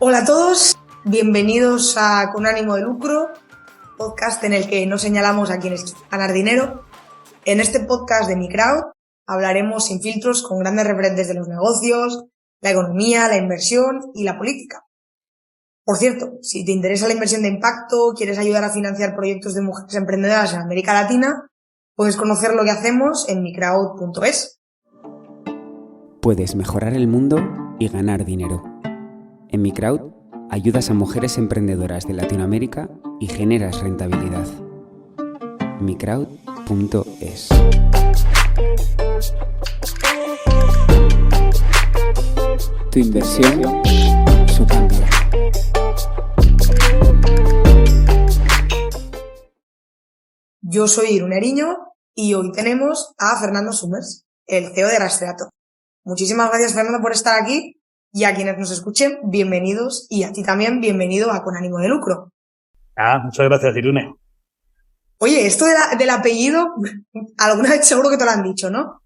Hola a todos, bienvenidos a Con ánimo de lucro, podcast en el que no señalamos a quienes quieren ganar dinero. En este podcast de Mi Crowd hablaremos sin filtros con grandes referentes de los negocios, la economía, la inversión y la política. Por cierto, si te interesa la inversión de impacto, quieres ayudar a financiar proyectos de mujeres emprendedoras en América Latina, puedes conocer lo que hacemos en microwd.es. Puedes mejorar el mundo y ganar dinero. En Mi Crowd ayudas a mujeres emprendedoras de Latinoamérica y generas rentabilidad. microwd.es. Tu inversión, su cambio. Yo soy Irune Eriño y hoy tenemos a Fernando Summers, el CEO de Rastreator. Muchísimas gracias, Fernando, por estar aquí, y a quienes nos escuchen, bienvenidos, y a ti también, bienvenido a Con ánimo de lucro. Muchas gracias, Irune. Oye, esto del apellido, alguna vez seguro que te lo han dicho, ¿no?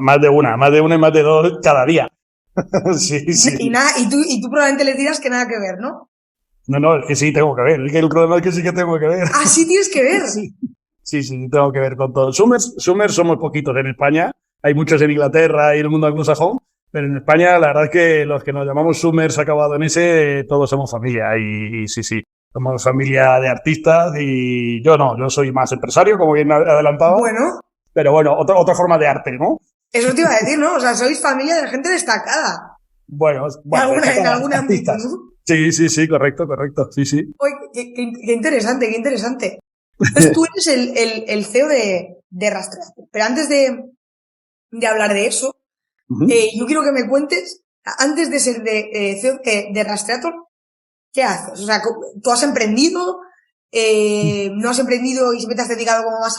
Más de una y más de dos cada día. Sí. Y tú probablemente les dirás que nada que ver, ¿no? No, es que sí tengo que ver. Es que el problema es que sí que tengo que ver. Ah, sí tienes que ver. Sí, tengo que ver con todo. Summers somos poquitos en España. Hay muchos en Inglaterra y en el mundo anglosajón. Pero en España, la verdad es que los que nos llamamos Summers acabado en ese, todos somos familia. Y sí. Somos familia de artistas y yo soy más empresario, como bien adelantado. Bueno. Pero bueno, otra forma de arte, ¿no? Eso te iba a decir, ¿no? O sea, sois familia de gente destacada. Bueno, en algún ámbito, ¿no? Sí, correcto, sí. Oye, qué interesante. Entonces tú eres el CEO de Rastreator. Pero antes de hablar de eso, yo quiero que me cuentes, antes de ser CEO de Rastreator, ¿qué haces? O sea, ¿tú has emprendido? ¿No has emprendido y siempre te has dedicado como más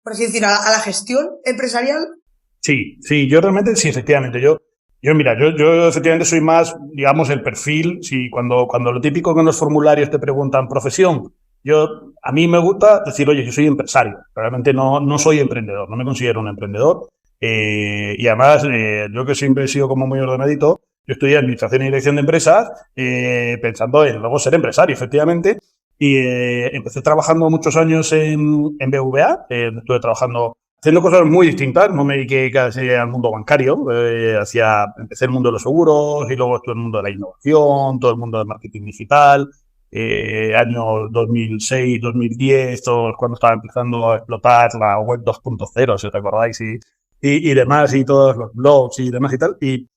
por así decirlo, a la gestión empresarial? Sí, yo realmente, sí, efectivamente. Yo efectivamente soy más, digamos, el perfil. Sí, cuando lo típico que en los formularios te preguntan profesión, a mí me gusta decir, oye, yo soy empresario. Realmente no soy emprendedor, no me considero un emprendedor. Y además, yo que siempre he sido como muy ordenadito, yo estudié Administración y Dirección de Empresas, pensando en luego ser empresario, efectivamente. Y empecé trabajando muchos años en BVA, estuve trabajando haciendo cosas muy distintas, no me dediqué casi al mundo bancario, empecé el mundo de los seguros y luego estuve en el mundo de la innovación, todo el mundo del marketing digital, años 2006, 2010, cuando estaba empezando a explotar la web 2.0, si os acordáis, y demás, y todos los blogs y demás y tal, y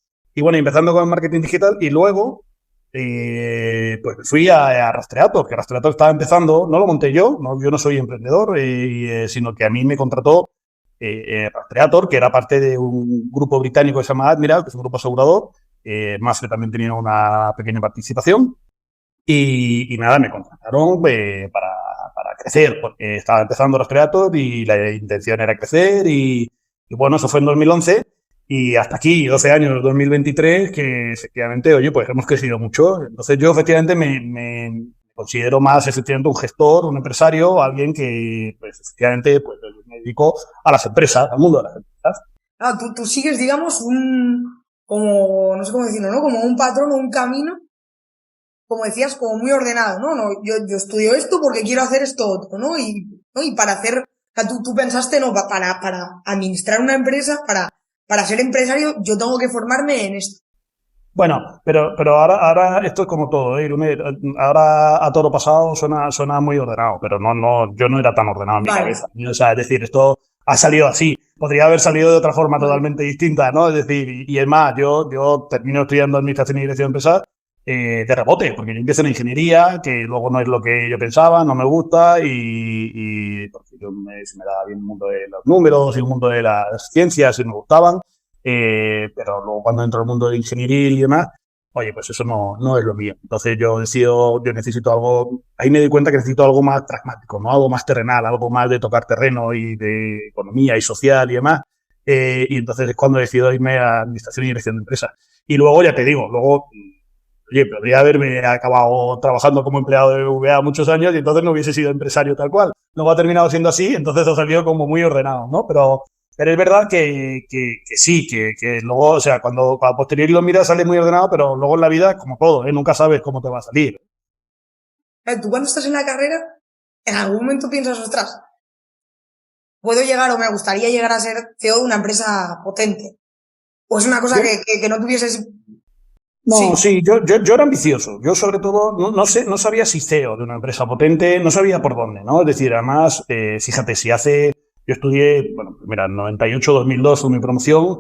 bueno, empezando con el marketing digital y luego pues fui a Rastreator, que Rastreator estaba empezando, no lo monté yo no soy emprendedor, sino que a mí me contrató Rastreator, que era parte de un grupo británico que se llama Admiral, que es un grupo asegurador, más que también tenía una pequeña participación, y nada, me contrataron para crecer, porque estaba empezando Rastreator y la intención era crecer, y bueno, eso fue en 2011, y hasta aquí, 12 años, 2023, que efectivamente, oye, pues hemos crecido mucho. Entonces yo efectivamente me considero más efectivamente un gestor, un empresario, alguien que pues efectivamente pues, me dedico a las empresas, al mundo de las empresas. Ah, tú sigues, digamos, como, no sé cómo decirlo, ¿no? Como un patrón o un camino, como decías, como muy ordenado, ¿no? Yo estudio esto porque quiero hacer esto otro, ¿no? Y para hacer, o sea, tú pensaste, no, para administrar una empresa, para ser empresario, yo tengo que formarme en esto. Bueno, pero ahora esto es como todo, Irune. Ahora a todo lo pasado suena muy ordenado, pero yo no era tan ordenado en mi cabeza. O sea, es decir, esto ha salido así. Podría haber salido de otra forma totalmente distinta, ¿no? Es decir, y es más, yo termino estudiando Administración y Dirección de Empresas de rebote, porque yo empiezo en ingeniería, que luego no es lo que yo pensaba, no me gusta, y porque se me daba bien el mundo de los números y el mundo de las ciencias y me gustaban. Pero luego cuando entro al mundo de ingeniería y demás, oye, pues eso no es lo mío. Entonces yo necesito algo, ahí me di cuenta que necesito algo más pragmático, ¿no? Algo más terrenal, algo más de tocar terreno y de economía y social y demás. Y entonces es cuando decido irme a Administración y Dirección de Empresas. Y luego, ya te digo, oye, podría haberme acabado trabajando como empleado de BVA muchos años y entonces no hubiese sido empresario tal cual. Luego ha terminado siendo así, entonces ha salido como muy ordenado, ¿no? Pero Pero es verdad que sí, que luego, o sea, cuando a posteriori lo miras sale muy ordenado, pero luego en la vida, como todo, nunca sabes cómo te va a salir. Tú cuando estás en la carrera, en algún momento piensas, ostras, puedo llegar o me gustaría llegar a ser CEO de una empresa potente. O es una cosa Yo, que no tuvieses. no, Sí. sí, yo era ambicioso. Yo sobre todo no sabía si CEO de una empresa potente, no sabía por dónde, ¿no? Es decir, además, fíjate, yo estudié, bueno, mira, en 98, 2002 fue mi promoción,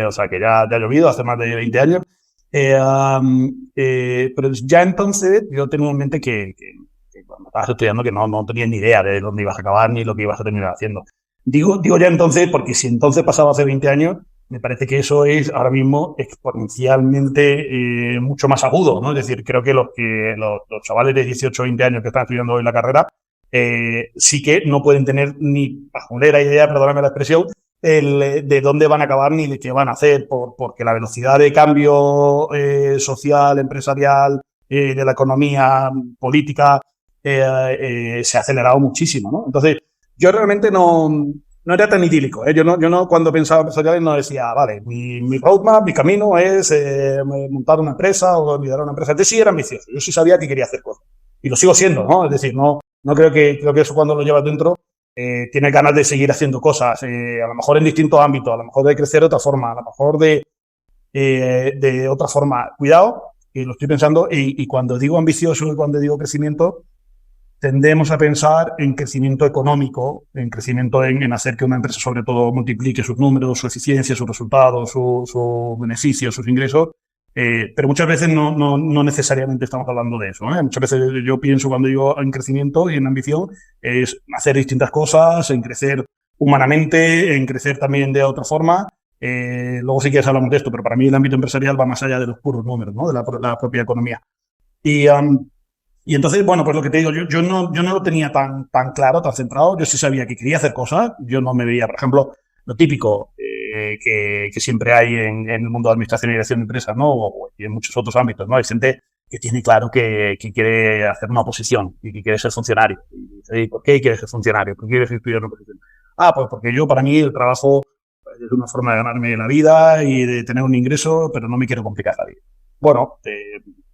o sea que ya ha llovido, hace más de 20 años. Pero ya entonces yo tenía en mente que cuando estabas estudiando que no tenías ni idea de dónde ibas a acabar ni lo que ibas a terminar haciendo. Digo ya entonces, porque si entonces pasaba hace 20 años, me parece que eso es ahora mismo exponencialmente mucho más agudo, ¿no? Es decir, creo que los chavales de 18 o 20 años que están estudiando hoy la carrera sí que no pueden tener ni pajolera idea, perdóname la expresión, de dónde van a acabar ni de qué van a hacer, porque la velocidad de cambio social, empresarial, de la economía política se ha acelerado muchísimo, ¿no? Entonces, yo realmente no era tan idílico, ¿eh? Yo no cuando pensaba en empresariales no decía, vale, mi roadmap, mi camino es montar una empresa o liderar una empresa. Yo sí era ambicioso, yo sí sabía que quería hacer cosas. Y lo sigo siendo, ¿no? Es decir, no creo que eso cuando lo llevas dentro tienes ganas de seguir haciendo cosas, a lo mejor en distintos ámbitos, a lo mejor de crecer de otra forma, a lo mejor de otra forma. Cuidado, que lo estoy pensando, y cuando digo ambicioso y cuando digo crecimiento, tendemos a pensar en crecimiento económico, en crecimiento en hacer que una empresa sobre todo multiplique sus números, su eficiencia, sus resultados, sus beneficios, sus ingresos, pero muchas veces no necesariamente estamos hablando de eso, ¿eh? Muchas veces yo pienso cuando digo en crecimiento y en ambición es hacer distintas cosas, en crecer humanamente, en crecer también de otra forma. Luego sí que hablamos de esto, pero para mí el ámbito empresarial va más allá de los puros números, ¿no? De la propia economía. Y, y entonces, bueno, pues lo que te digo, yo no lo tenía tan claro, tan centrado. Yo sí sabía que quería hacer cosas. Yo no me veía, por ejemplo, lo típico que siempre hay en el mundo de administración y dirección de empresas, ¿no? Y en muchos otros ámbitos, ¿no? Hay gente que tiene claro que quiere hacer una oposición y que quiere ser funcionario. Y dice, ¿y por qué quieres ser funcionario? ¿Por qué quieres estudiar una oposición? Ah, pues porque para mí, el trabajo es una forma de ganarme la vida y de tener un ingreso, pero no me quiero complicar la vida. Bueno,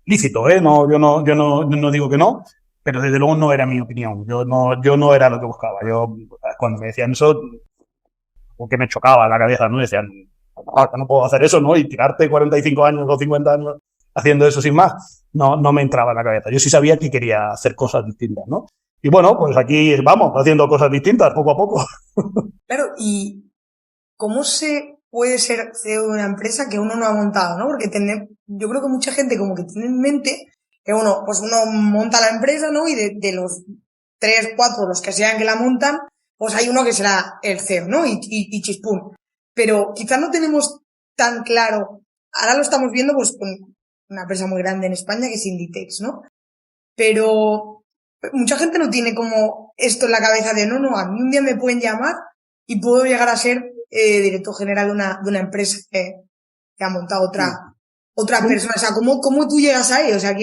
lícito, ¿eh? Yo no digo que no, pero desde luego no era mi opinión. Yo no era lo que buscaba. Yo, cuando me decían eso, porque me chocaba la cabeza, ¿no? Decían, no puedo hacer eso, ¿no? Y tirarte 45 años o 50 años haciendo eso sin más, no me entraba en la cabeza. Yo sí sabía que quería hacer cosas distintas, ¿no? Y bueno, pues aquí vamos, haciendo cosas distintas, poco a poco. Claro, ¿y cómo se puede ser CEO de una empresa que uno no ha montado, ¿no? Porque yo creo que mucha gente como que tiene en mente que uno monta la empresa, ¿no? Y de los 3, 4, los que sean que la montan, pues hay uno que será el CEO, ¿no? Y chispún. Pero quizás no tenemos tan claro, ahora lo estamos viendo pues con una empresa muy grande en España que es Inditex, ¿no? Pero mucha gente no tiene como esto en la cabeza de no, a mí un día me pueden llamar y puedo llegar a ser director general de una empresa que ha montado otra persona. O sea, ¿cómo tú llegas ahí? O sea,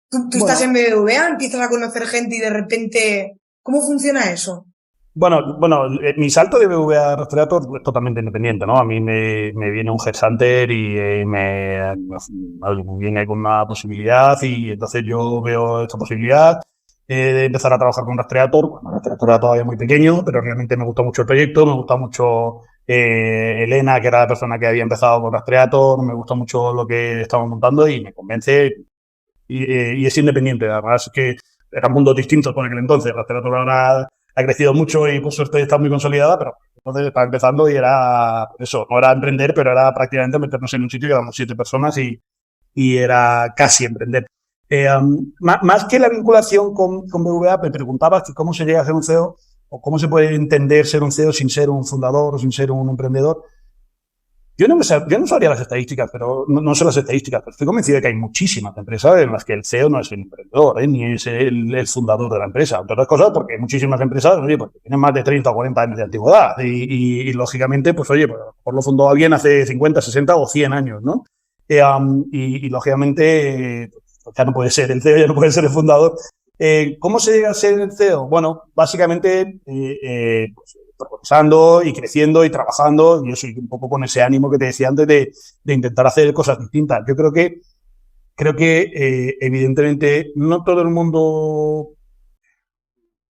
tú estás en BBVA, empiezas a conocer gente y de repente, ¿cómo funciona eso? Bueno, mi salto de BBVA a Rastreator es totalmente independiente, ¿no? A mí me viene un headhunter y me viene con una posibilidad y entonces yo veo esta posibilidad de empezar a trabajar con Rastreator. Bueno, Rastreator era todavía muy pequeño, pero realmente me gustó mucho el proyecto, me gusta mucho Elena, que era la persona que había empezado con Rastreator, me gusta mucho lo que estamos montando y me convence y es independiente. Además es que eran mundos distintos por aquel entonces. Rastreator ahora ha crecido mucho y por suerte está muy consolidada, pero entonces estaba empezando y era eso, no era emprender, pero era prácticamente meternos en un sitio que éramos 7 personas y era casi emprender. Más que la vinculación con BBVA, me preguntabas que cómo se llega a ser un CEO o cómo se puede entender ser un CEO sin ser un fundador o sin ser un emprendedor. Yo no sabría las estadísticas, pero no sé las estadísticas, pero estoy convencido de que hay muchísimas empresas en las que el CEO no es el emprendedor, ni es el fundador de la empresa. Entre otras cosas, porque hay muchísimas empresas, oye, pues, que tienen más de 30 o 40 años de antigüedad. Y lógicamente, pues oye, pues, por lo fundó alguien hace 50, 60 o 100 años, ¿no? Lógicamente, pues ya no puede ser el CEO, ya no puede ser el fundador. ¿Cómo se llega a ser el CEO? Bueno, básicamente, pues, progresando y creciendo y trabajando. Yo soy un poco con ese ánimo que te decía antes de intentar hacer cosas distintas. Yo creo que evidentemente no todo el mundo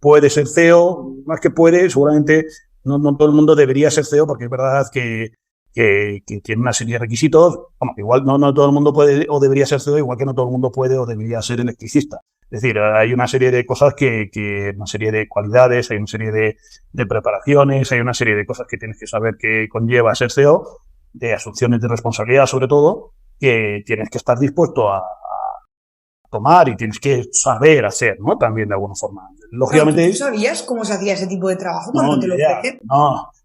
puede ser CEO, más que puede, seguramente no todo el mundo debería ser CEO, porque es verdad que tiene una serie de requisitos. Bueno, igual no todo el mundo puede o debería ser CEO, igual que no todo el mundo puede o debería ser electricista. Es decir, hay una serie de cosas una serie de cualidades, hay una serie de preparaciones, hay una serie de cosas que tienes que saber que conlleva ser CEO, de asunciones de responsabilidad sobre todo, que tienes que estar dispuesto a tomar y tienes que saber hacer, ¿no? También de alguna forma. Lógicamente. ¿Tú sabías cómo se hacía ese tipo de trabajo No, cuando te lo ofrecen?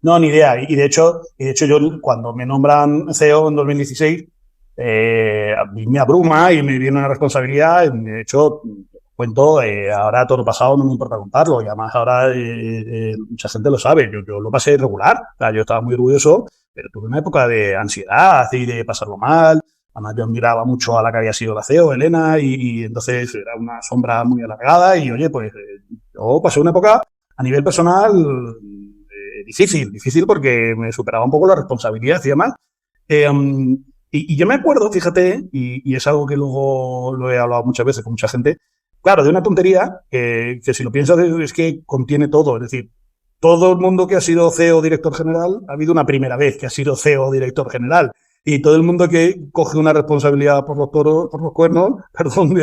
No, ni idea. Y de hecho yo cuando me nombran CEO en 2016, a mí me abruma y me viene una responsabilidad. De hecho, cuento, ahora todo lo pasado no me importa contarlo. Y además ahora mucha gente lo sabe. Yo lo pasé regular. O sea, yo estaba muy orgulloso, pero tuve una época de ansiedad y de pasarlo mal. Además, yo miraba mucho a la que había sido la CEO, Elena, y entonces era una sombra muy alargada. Y oye, pues yo pasé una época a nivel personal difícil porque me superaba un poco la responsabilidad y demás. Y yo me acuerdo, fíjate, y es algo que luego lo he hablado muchas veces con mucha gente, claro, de una tontería que si lo piensas es que contiene todo. Es decir, todo el mundo que ha sido CEO o director general ha habido una primera vez que ha sido CEO o director general. Y todo el mundo que coge una responsabilidad por los toros, por los cuernos, perdón,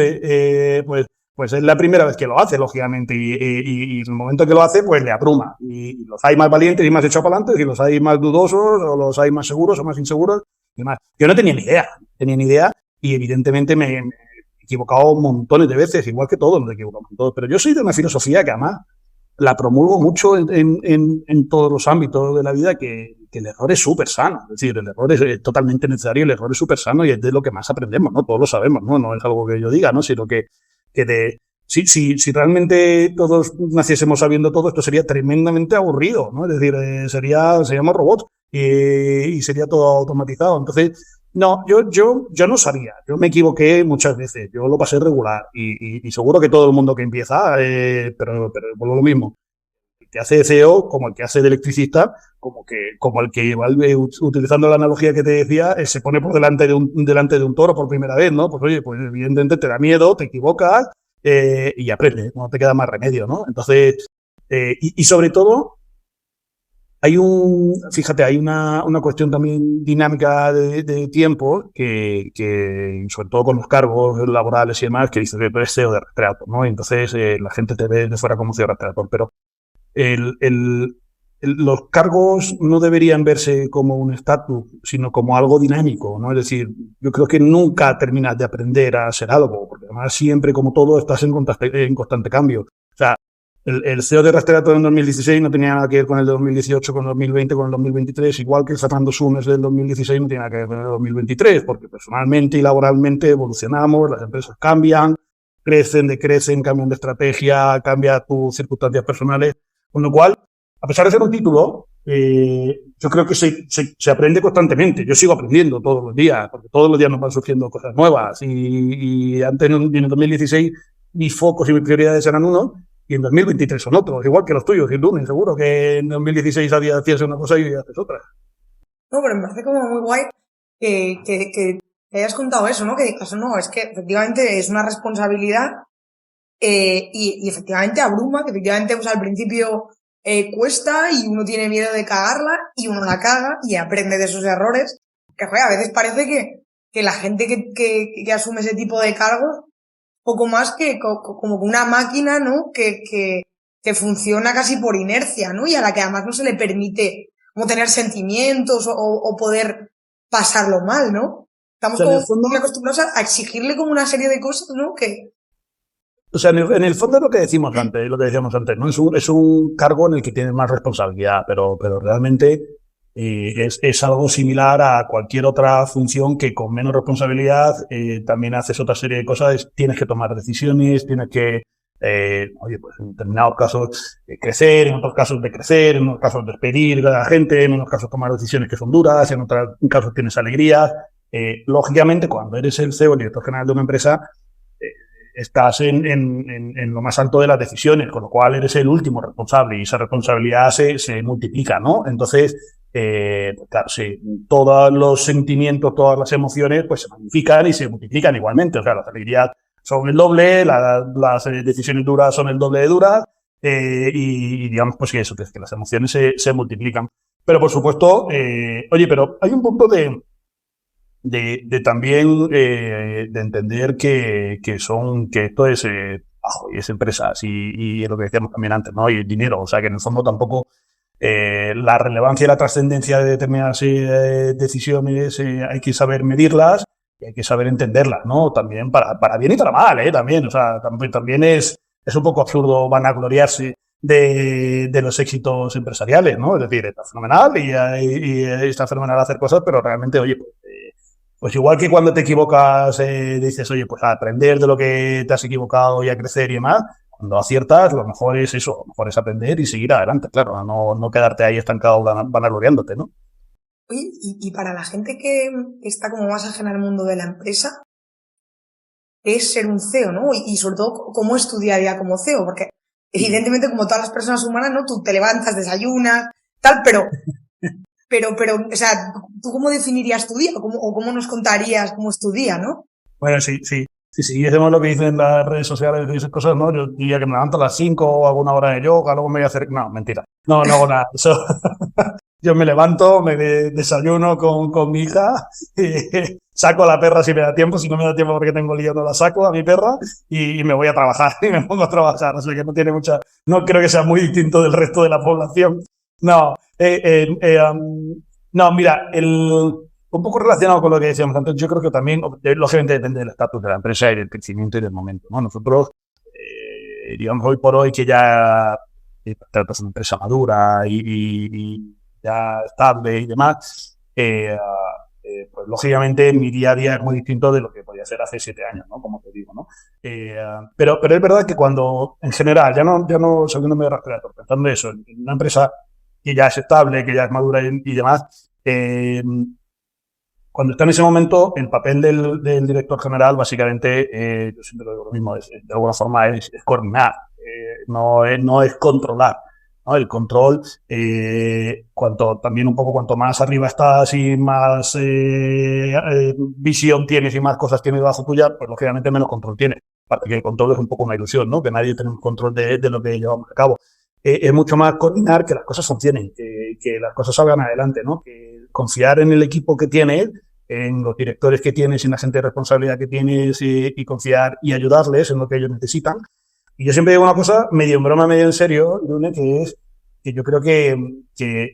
pues es la primera vez que lo hace, lógicamente, y en el momento que lo hace, pues le abruma. Y los hay más valientes y más echados para adelante, y los hay más dudosos, o los hay más seguros o más inseguros, y demás. Yo no tenía ni idea, y evidentemente me he equivocado montones de veces, igual que todos nos equivocamos todos, pero yo soy de una filosofía que además la promulgo mucho en todos los ámbitos de la vida, que el error es súper sano. Es decir, el error es totalmente necesario, el error es súper sano y es de lo que más aprendemos, ¿no? Todos lo sabemos, ¿no? No es algo que yo diga, ¿no? Sino si realmente todos naciésemos sabiendo todo, esto sería tremendamente aburrido, ¿no? Es decir, seríamos robots y sería todo automatizado. Entonces, no, yo no sabía. Yo me equivoqué muchas veces. Yo lo pasé regular y seguro que todo el mundo que empieza, pero por lo mismo. El que hace de CEO, como el que hace de electricista, como el que igual, utilizando la analogía que te decía, se pone por delante de un toro por primera vez, ¿no? Pues oye, pues evidentemente te da miedo, te equivocas y aprendes, no te queda más remedio, ¿no? Entonces, y sobre todo, hay una cuestión también dinámica de tiempo que sobre todo con los cargos laborales y demás, que dice que tú eres CEO de rastreador, ¿no? Y entonces la gente te ve de fuera como CEO de rastreador, pero los cargos no deberían verse como un estatus, sino como algo dinámico, ¿no? Es decir, yo creo que nunca terminas de aprender a ser algo, porque además siempre, como todo, estás en constante cambio. O sea, el CEO de Rastreator en 2016 no tenía nada que ver con el de 2018, con el 2020, con el 2023, igual que el Fernando Sunes del 2016 no tiene nada que ver con el 2023, porque personalmente y laboralmente evolucionamos, las empresas cambian, crecen, decrecen, cambian de estrategia, cambian tus circunstancias personales, con lo cual, a pesar de ser un título, yo creo que se aprende constantemente. Yo sigo aprendiendo todos los días, porque todos los días nos van surgiendo cosas nuevas, y antes en el 2016 mis focos y mis prioridades eran unos, y en 2023 son otros, igual que los tuyos, sin duda, seguro que en 2016 hacías una cosa y hoy haces otra. No, pero me parece como muy guay que hayas contado eso, ¿no? Que digas, no, es que efectivamente es una responsabilidad y efectivamente abruma, que efectivamente pues al principio cuesta y uno tiene miedo de cagarla y uno la caga y aprende de esos errores. Que joder, a veces parece que la gente que asume ese tipo de cargos poco más que como una máquina, ¿no? Que funciona casi por inercia, ¿no? Y a la que además no se le permite como tener sentimientos o poder pasarlo mal, ¿no? Estamos como muy acostumbrados a exigirle como una serie de cosas, ¿no? O sea, en el fondo es lo que decíamos antes, lo que decíamos antes, ¿no? Es un cargo en el que tienes más responsabilidad, pero realmente es algo similar a cualquier otra función que con menos responsabilidad también haces otra serie de cosas, tienes que tomar decisiones, tienes que, oye, pues en determinados casos crecer, en otros casos decrecer, en otros casos despedir a la gente, en otros casos tomar decisiones que son duras, en otros casos tienes alegrías. Lógicamente, cuando eres el CEO, el director general de una empresa, estás en lo más alto de las decisiones, con lo cual eres el último responsable y esa responsabilidad se multiplica, ¿no? Entonces, pues claro, sí, todos los sentimientos, todas las emociones, pues se magnifican y se multiplican igualmente. O sea, las alegrías son el doble, las decisiones duras son el doble de duras, y digamos, pues sí, eso, que las emociones se multiplican. Pero por supuesto, oye, pero hay un punto de también de entender que esto es y es empresas y es lo que decíamos también antes, ¿no? Y el dinero, o sea que en el fondo tampoco la relevancia y la trascendencia de determinadas decisiones hay que saber medirlas y hay que saber entenderlas, ¿no? También para bien y para mal, también, o sea, también es un poco absurdo vanagloriarse de los éxitos empresariales, ¿no? Es decir, está fenomenal y está fenomenal hacer cosas, pero realmente, oye, pues igual que cuando te equivocas, dices, oye, pues a aprender de lo que te has equivocado y a crecer y demás, cuando aciertas, lo mejor es eso, lo mejor es aprender y seguir adelante, claro, no quedarte ahí estancado vanagloriándote, ¿no? Oye, y para la gente que está como más ajena al mundo de la empresa, es ser un CEO, ¿no? Y sobre todo, ¿cómo es tu día a día como CEO? Porque evidentemente, como todas las personas humanas, ¿no? Tú te levantas, desayunas, tal, pero, o sea, ¿tú cómo definirías tu día? ¿O cómo nos contarías cómo es tu día, no? Bueno, sí, hacemos lo que dicen las redes sociales y esas cosas, ¿no? Yo diría que me levanto a las 5 o hago una hora de yoga, luego me voy a hacer... No, mentira. No hago nada. Eso... Yo me levanto, me desayuno con mi hija, saco a la perra si me da tiempo, si no me da tiempo porque tengo lío no la saco a mi perra y me voy a trabajar y me pongo a trabajar. O sea que no tiene mucha... No creo que sea muy distinto del resto de la población. No, no, mira, un poco relacionado con lo que decíamos antes, yo creo que también, lógicamente, depende del estatus de la empresa y del crecimiento y del momento, ¿no? Nosotros, digamos, hoy por hoy que ya tratas de una empresa madura y ya estable y demás, pues lógicamente mi día a día es muy distinto de lo que podía ser hace 7 años, ¿no? Como te digo, ¿no? Pero es verdad que cuando, en general, ya no saliéndome de rastreador, pensando eso, en una empresa que ya es estable, que ya es madura y demás, cuando está en ese momento, el papel del director general, básicamente, yo siempre lo digo lo mismo, de alguna forma es coordinar, no es controlar, ¿no? El control, cuanto más arriba estás y más visión tienes y más cosas tienes debajo tuya, pues lógicamente menos control tienes. Aparte que el control es un poco una ilusión, ¿no? Que nadie tiene un control de lo que llevamos a cabo. Es mucho más coordinar, que las cosas funcionen, que las cosas salgan adelante, ¿no? Que confiar en el equipo que tienes, en los directores que tienes, en la gente de responsabilidad que tienes y confiar y ayudarles en lo que ellos necesitan. Y yo siempre digo una cosa, medio en broma, medio en serio, Lune, que es que yo creo que en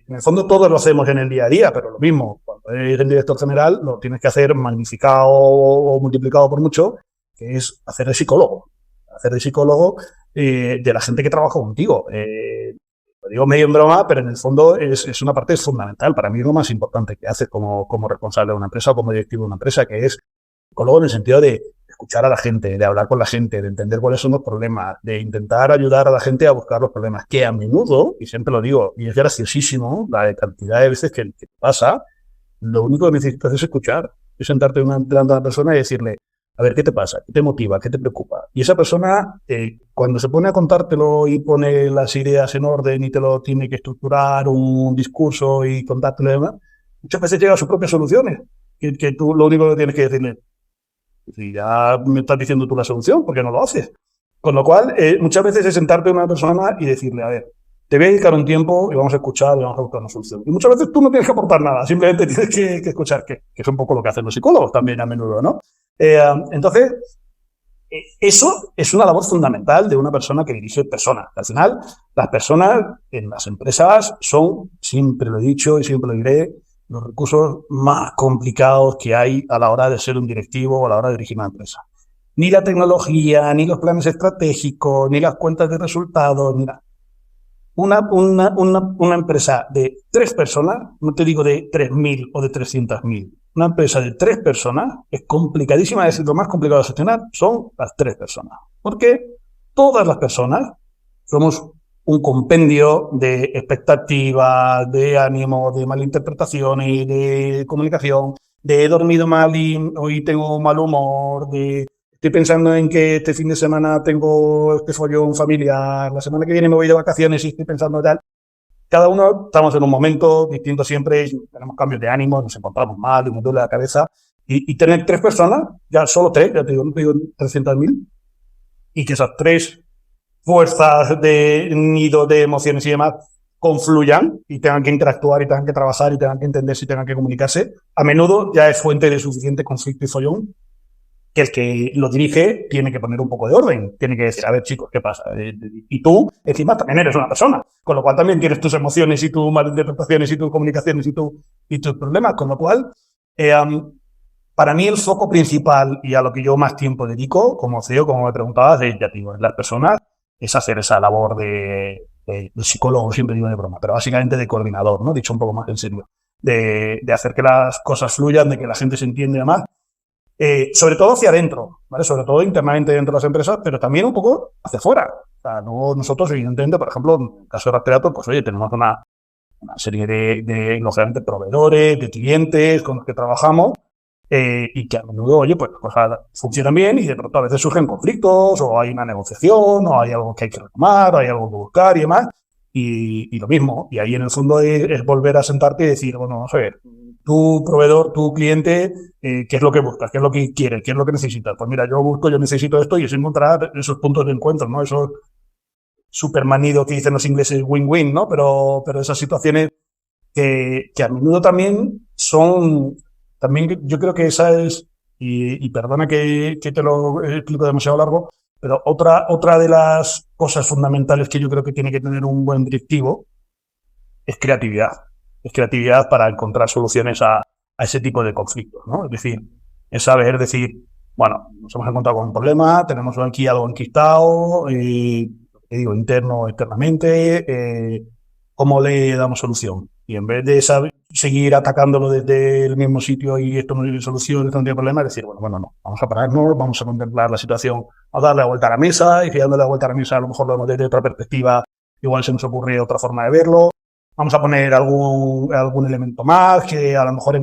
el fondo todos lo hacemos en el día a día, pero lo mismo, cuando eres el director general lo tienes que hacer magnificado o multiplicado por mucho, que es hacer de psicólogo de la gente que trabaja contigo. Lo digo medio en broma, pero en el fondo es una parte fundamental. Para mí es lo más importante que haces como responsable de una empresa o como directivo de una empresa, que es psicólogo en el sentido de escuchar a la gente, de hablar con la gente, de entender cuáles son los problemas, de intentar ayudar a la gente a buscar los problemas, que a menudo, y siempre lo digo, y es graciosísimo la cantidad de veces que pasa, lo único que necesitas es escuchar, es sentarte delante de una persona y decirle, a ver, ¿qué te pasa? ¿Qué te motiva? ¿Qué te preocupa? Y esa persona, cuando se pone a contártelo y pone las ideas en orden y te lo tiene que estructurar un discurso y contártelo y demás, muchas veces llega a sus propias soluciones, que tú lo único que tienes que decirle, si ya me estás diciendo tú la solución, ¿por qué no lo haces? Con lo cual, muchas veces es sentarte a una persona y decirle, a ver, te voy a dedicar un tiempo y vamos a escuchar y vamos a buscar una solución. Y muchas veces tú no tienes que aportar nada, simplemente tienes que escuchar, que es un poco lo que hacen los psicólogos también a menudo, ¿no? Entonces, eso es una labor fundamental de una persona que dirige personas. Al final, las personas en las empresas son, siempre lo he dicho y siempre lo diré, los recursos más complicados que hay a la hora de ser un directivo o a la hora de dirigir una empresa. Ni la tecnología, ni los planes estratégicos, ni las cuentas de resultados, ni nada. Una empresa de 3 personas, no te digo de 3.000 o de 300.000, una empresa de 3 personas es complicadísima, es decir, lo más complicado de gestionar son las 3 personas. Porque todas las personas somos un compendio de expectativas, de ánimo, de malinterpretaciones, de comunicación, de he dormido mal y hoy tengo mal humor, de estoy pensando en que este fin de semana tengo este follón familiar, la semana que viene me voy de vacaciones y estoy pensando tal. Cada uno estamos en un momento distinto siempre, tenemos cambios de ánimo, nos encontramos mal, nos duele la cabeza. Y tener 3 personas, ya solo 3, ya te digo, no te digo 300.000, y que esas 3 fuerzas de nido de emociones y demás confluyan y tengan que interactuar y tengan que trabajar y tengan que entenderse y tengan que comunicarse, a menudo ya es fuente de suficiente conflicto y follón que el que lo dirige tiene que poner un poco de orden, tiene que decir, a ver chicos, ¿qué pasa? Y tú, encima, también eres una persona, con lo cual también tienes tus emociones y tus malinterpretaciones y tus comunicaciones y tus problemas, con lo cual, para mí el foco principal y a lo que yo más tiempo dedico, como CEO, como me preguntabas, es, ya te digo, en las personas, es hacer esa labor de psicólogo, siempre digo de broma, pero básicamente de coordinador, ¿no? Dicho un poco más en serio, de hacer que las cosas fluyan, de que la gente se entienda y demás. Sobre todo hacia adentro, ¿vale? Sobre todo internamente dentro de las empresas, pero también un poco hacia afuera. O sea, no, nosotros, evidentemente, por ejemplo, en el caso de Rastreator, pues oye, tenemos una serie lógicamente, proveedores, de clientes con los que trabajamos, y que a menudo, oye, pues las cosas funcionan bien y de pronto a veces surgen conflictos, o hay una negociación, o hay algo que hay que retomar, o hay algo que buscar y demás. Y lo mismo, y ahí en el fondo es volver a sentarte y decir, bueno, vamos a ver, tu proveedor, tu cliente, ¿qué es lo que buscas? ¿Qué es lo que quieres? ¿Qué es lo que necesitas? Pues mira, yo necesito esto y es encontrar esos puntos de encuentro, ¿no? Esos super manido que dicen los ingleses win-win, ¿no? Pero esas situaciones que a menudo también son, también yo creo que esa es, y perdona que te lo explico demasiado largo, pero otra de las cosas fundamentales que yo creo que tiene que tener un buen directivo es creatividad. Es creatividad para encontrar soluciones a ese tipo de conflictos, ¿no? Es decir, es saber decir, bueno, nos hemos encontrado con un problema, tenemos aquí algo enquistado, interno o externamente, ¿cómo le damos solución? Y en vez de seguir atacándolo desde el mismo sitio y esto no tiene solución, esto no tiene problema, es decir, bueno, no, vamos a pararnos, vamos a contemplar la situación, a darle la vuelta a la mesa, y si dándole la vuelta a la mesa a lo mejor lo vemos desde otra perspectiva, igual se nos ocurre otra forma de verlo. Vamos a poner algún elemento más, que a lo mejor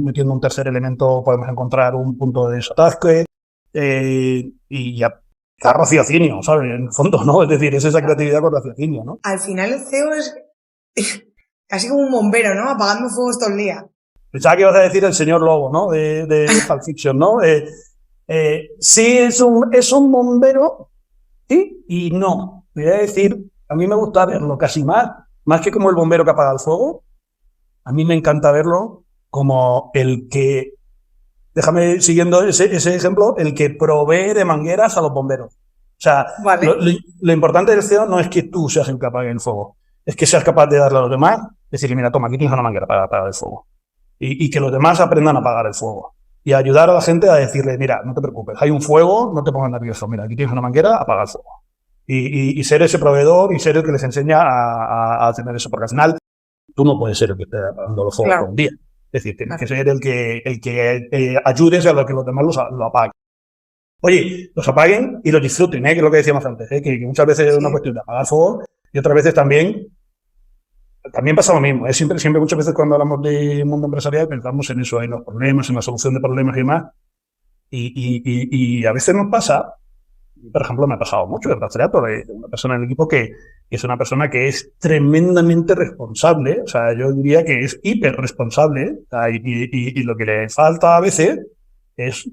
metiendo un tercer elemento podemos encontrar un punto de desatasque, y ya raciocinio, ¿sabes? En el fondo, ¿no? Es decir, es esa creatividad con raciocinio, ¿no? Al final el CEO es casi como un bombero, ¿no? Apagando fuegos todo el día. Pensaba que ibas a decir el señor Lobo, ¿no? De Pulp Fiction, ¿no? Sí, es un bombero, sí y no. Voy a decir, a mí me gusta verlo casi más que como el bombero que apaga el fuego. A mí me encanta verlo como el que, déjame siguiendo ese ejemplo, el que provee de mangueras a los bomberos. O sea, vale. lo importante del CEO no es que tú seas el que apague el fuego, es que seas capaz de darle a los demás, decirle, mira, toma, aquí tienes una manguera para apagar el fuego. Y que los demás aprendan a apagar el fuego. Y ayudar a la gente a decirle, mira, no te preocupes, hay un fuego, no te pongas nervioso, mira, aquí tienes una manguera, apaga el fuego. Y ser ese proveedor y ser el que les enseña a tener eso, porque al final tú no puedes ser el que esté apagando los fuegos todo un día. Es decir, tienes que ser el que ayudes a lo que los demás lo apaguen. Oye, los apaguen y los disfruten, que es lo que decíamos antes, que muchas veces es una cuestión de apagar fuego y otras veces también pasa lo mismo. Siempre muchas veces cuando hablamos de mundo empresarial pensamos en eso, en los problemas, en la solución de problemas y demás. Y a veces nos pasa, por ejemplo, me ha pasado mucho en Rastreator, de una persona en el equipo que es una persona que es tremendamente responsable, o sea, yo diría que es hiper responsable, o sea, y lo que le falta a veces es,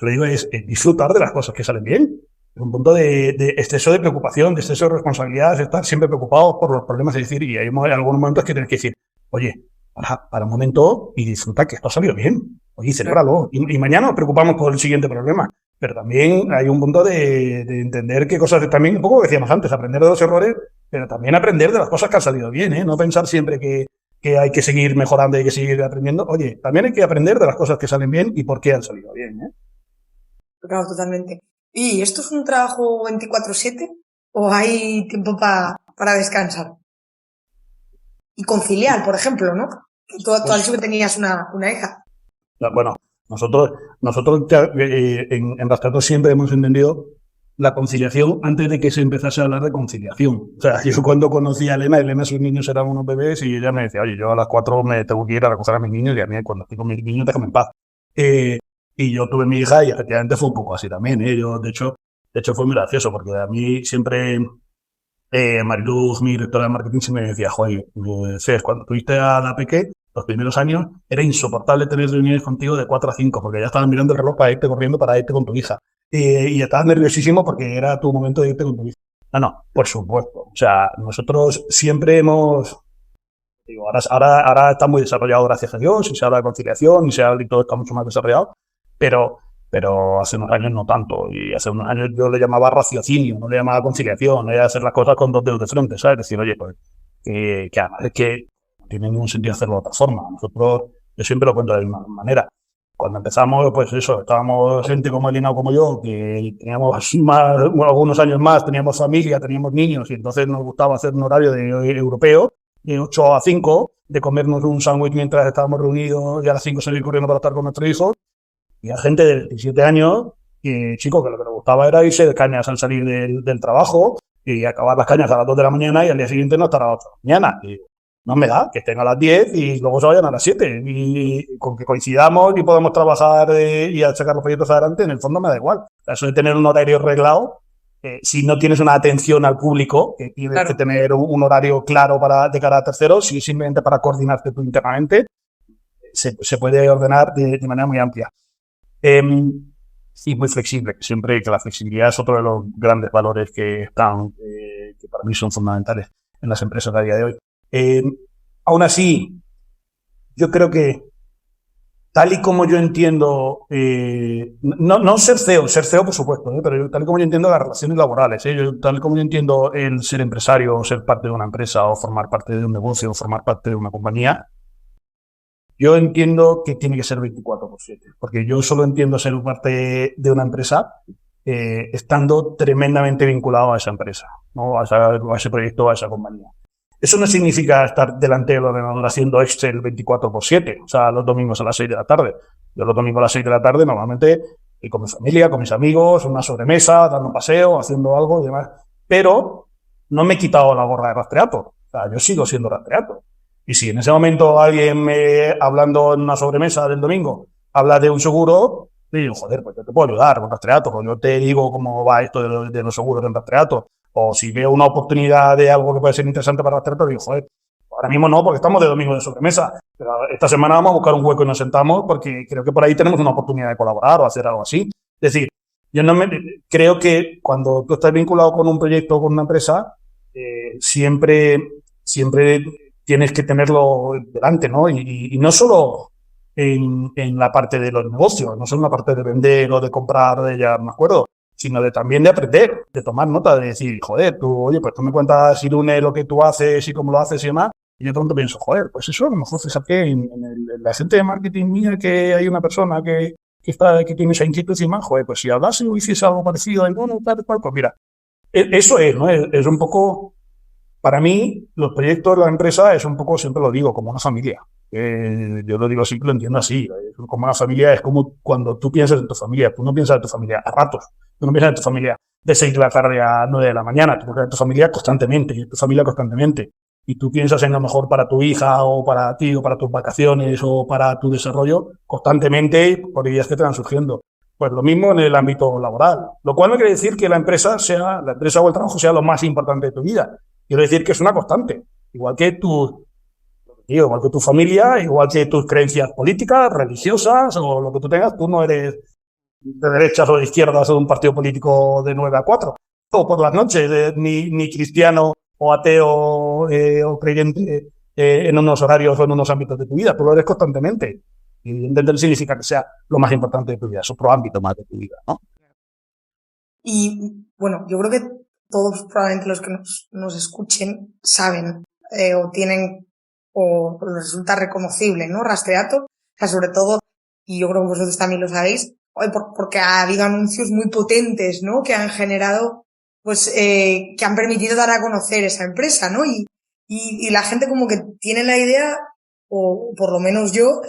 le digo, es disfrutar de las cosas que salen bien. Es un punto de exceso de preocupación, de exceso de responsabilidad, de estar siempre preocupado por los problemas, es decir, y hay algunos momentos que tienes que decir, oye, para un momento y disfruta que esto ha salido bien. Oye, celébralo. Y mañana nos preocupamos por el siguiente problema. Pero también hay un punto de entender qué cosas, también un poco lo que decíamos antes, aprender de los errores, pero también aprender de las cosas que han salido bien, ¿eh? No pensar siempre que hay que seguir mejorando y hay que seguir aprendiendo. Oye, también hay que aprender de las cosas que salen bien y por qué han salido bien, ¿eh? Claro, totalmente. ¿Y esto es un trabajo 24/7 o hay tiempo para descansar? Y conciliar, por ejemplo, ¿no? Tú has dicho que tenías una hija. Bueno, nosotros en Rastreator siempre hemos entendido la conciliación antes de que se empezase a hablar de conciliación. O sea, yo cuando conocí a Elena sus niños eran unos bebés y ella me decía, oye, yo a las 4 me tengo que ir a recoger a mis niños y a mí cuando estoy con mis niños déjame en paz. Y yo tuve mi hija y efectivamente fue un poco así también, ¿eh? Yo, de hecho fue muy gracioso porque a mí siempre Mariluz, mi directora de marketing, siempre me decía, joder, Cés, cuando tuviste a la peque, los primeros años, era insoportable tener reuniones contigo de 4 a 5 porque ya estabas mirando el reloj para irte corriendo para irte con tu hija. Y estabas nerviosísimo porque era tu momento de irte con tu hija. No, por supuesto. O sea, nosotros siempre hemos... Digo, ahora está muy desarrollado, gracias a Dios, y se habla de conciliación, y todo está mucho más desarrollado, pero, pero hace unos años no tanto. Y hace unos años yo le llamaba raciocinio, no le llamaba conciliación, no era hacer las cosas con dos dedos de frente, ¿sabes? Decir, oye, pues, que además es que no tiene ningún sentido hacerlo de otra forma. Nosotros, yo siempre lo cuento de la misma manera. Cuando empezamos, pues eso, estábamos gente como Elena o como yo, que teníamos más, bueno, algunos años más, teníamos familia, teníamos niños, y entonces nos gustaba hacer un horario europeo, de 8 a 5, de comernos un sándwich mientras estábamos reunidos y a las 5 salir corriendo para estar con nuestros hijos. Y a gente de 17 años, chicos, que lo que nos gustaba era irse de cañas al salir del trabajo y acabar las cañas a las 2 de la mañana y al día siguiente no estar a las 8 de la mañana. Y no me da, que estén a las 10 y luego se vayan a las 7. Y con que coincidamos y podamos trabajar y a sacar los proyectos adelante, en el fondo me da igual. Eso de tener un horario arreglado, si no tienes una atención al público, que tienes Claro. que tener un horario claro de cara a terceros, si simplemente para coordinarte tú internamente, se puede ordenar de manera muy amplia. Y muy flexible, que la flexibilidad es otro de los grandes valores que para mí son fundamentales en las empresas a día de hoy. Aún así, yo creo que tal y como yo entiendo, no ser CEO por supuesto, pero tal y como yo entiendo las relaciones laborales, tal y como yo entiendo el ser empresario, o ser parte de una empresa, o formar parte de un negocio, o formar parte de una compañía, yo entiendo que tiene que ser 24/7, porque yo solo entiendo ser parte de una empresa estando tremendamente vinculado a esa empresa, ¿no? A ese proyecto, a esa compañía. Eso no significa estar delante del ordenador haciendo Excel 24/7, o sea, los domingos a las 6 de la tarde. Yo los domingos a las 6 de la tarde normalmente estoy con mi familia, con mis amigos, una sobremesa, dando un paseo, haciendo algo y demás. Pero no me he quitado la gorra de rastreator. O sea, yo sigo siendo rastreator. Y si en ese momento alguien hablando en una sobremesa del domingo, habla de un seguro, digo, joder, pues yo te puedo ayudar con rastreator, o yo te digo cómo va esto de los seguros en rastreator. O si veo una oportunidad de algo que puede ser interesante para rastrear, pero digo, joder, ahora mismo no, porque estamos de domingo de sobremesa. Pero esta semana vamos a buscar un hueco y nos sentamos porque creo que por ahí tenemos una oportunidad de colaborar o hacer algo así. Es decir, yo creo que cuando tú estás vinculado con un proyecto o con una empresa, siempre tienes que tenerlo delante, ¿no? Y no solo en la parte de los negocios, no solo en la parte de vender o de comprar, de ya me acuerdo, sino también de aprender, de tomar nota, de decir, joder, oye, pues tú me cuentas, Irune, lo que tú haces y cómo lo haces y demás, y yo de pronto pienso, joder, pues eso a lo mejor fíjate en la gente de marketing mía que hay una persona que tiene esa inquietud y más, joder, pues si hablase o hiciese algo parecido, y bueno, tal, cual, pues mira, eso es, ¿no? Es un poco, para mí, los proyectos de la empresa es un poco, siempre lo digo, como una familia. Yo lo digo así, lo entiendo así. Como una familia es como cuando tú piensas en tu familia, tú no piensas en tu familia a ratos. Tú no piensas en tu familia de 6 de la tarde a 9 de la mañana. Tú piensas en tu familia constantemente, y en tu familia constantemente. Y tú piensas en lo mejor para tu hija, o para ti, o para tus vacaciones, o para tu desarrollo, constantemente, por ideas que te van surgiendo. Pues lo mismo en el ámbito laboral. Lo cual no quiere decir que la empresa o el trabajo sea lo más importante de tu vida. Quiero decir que es una constante. Igual que tu familia, igual que tus creencias políticas, religiosas, o lo que tú tengas, tú no eres de derechas o de izquierdas o de un partido político de 9 a 4, o por las noches, ni cristiano o ateo o creyente en unos horarios o en unos ámbitos de tu vida. Tú lo eres constantemente. Y entender significa que sea lo más importante de tu vida, es otro ámbito más de tu vida, ¿no? Y bueno, yo creo que todos probablemente los que nos escuchen saben o tienen o les resulta reconocible, ¿no? Rastreator, o sea, sobre todo, y yo creo que vosotros también lo sabéis, porque ha habido anuncios muy potentes, ¿no? Que han generado, pues, que han permitido dar a conocer esa empresa, ¿no? Y la gente como que tiene la idea, o por lo menos yo,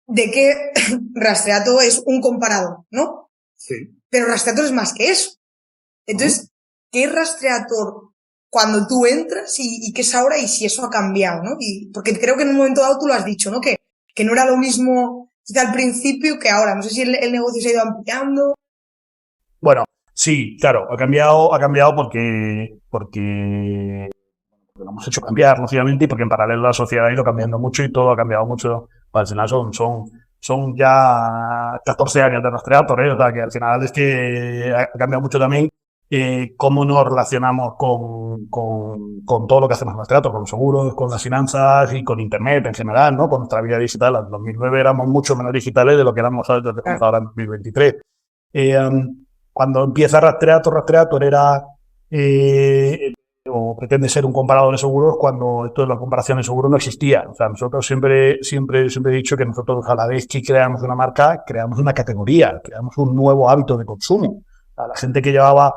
de que Rastreator es un comparador, ¿no? Sí. Pero Rastreator es más que eso. Entonces, ¿qué es Rastreator cuando tú entras y qué es ahora y si eso ha cambiado, ¿no? Porque creo que en un momento dado tú lo has dicho, ¿no? Que no era lo mismo quizá al principio que ahora. No sé si el negocio se ha ido ampliando. Bueno, sí, claro, ha cambiado porque lo hemos hecho cambiar, lógicamente, y porque en paralelo la sociedad ha ido cambiando mucho y todo ha cambiado mucho. Al final son ya 14 años de Rastreator, ¿eh? O sea, que al final es que ha cambiado mucho también cómo nos relacionamos con todo lo que hacemos en Rastreator, con los seguros, con las finanzas y con Internet en general, ¿no? Con nuestra vida digital. En 2009 éramos mucho menos digitales de lo que éramos ahora en 2023. Cuando empieza Rastreator era o pretende ser un comparador de seguros cuando esto de la comparación de seguros no existía. O sea, nosotros siempre he dicho que nosotros a la vez que creamos una marca, creamos una categoría, creamos un nuevo hábito de consumo. A la gente que llevaba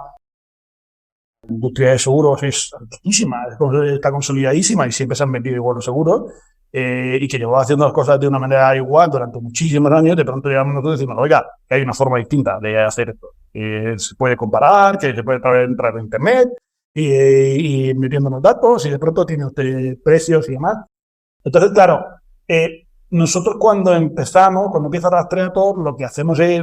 la industria de seguros es altísima, está consolidadísima y siempre se han vendido igual los seguros. Y que llevaba haciendo las cosas de una manera igual durante muchísimos años, de pronto llegamos nosotros y decimos, oiga, que hay una forma distinta de hacer esto. Se puede comparar, que se puede entrar en Internet y metiéndonos datos y de pronto tiene usted precios y demás. Entonces, claro, nosotros cuando empieza Rastreator, lo que hacemos es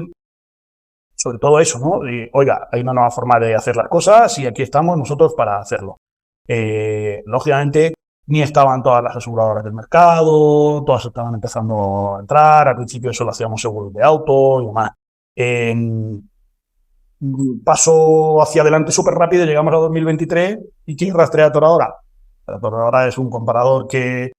sobre todo eso, ¿no? Oiga, hay una nueva forma de hacer las cosas y aquí estamos nosotros para hacerlo. Lógicamente, ni estaban todas las aseguradoras del mercado, todas estaban empezando a entrar, al principio solo hacíamos seguros de auto y demás. Paso hacia adelante súper rápido, llegamos a 2023 y ¿quién es Rastreator ahora? Rastreator ahora es un comparador que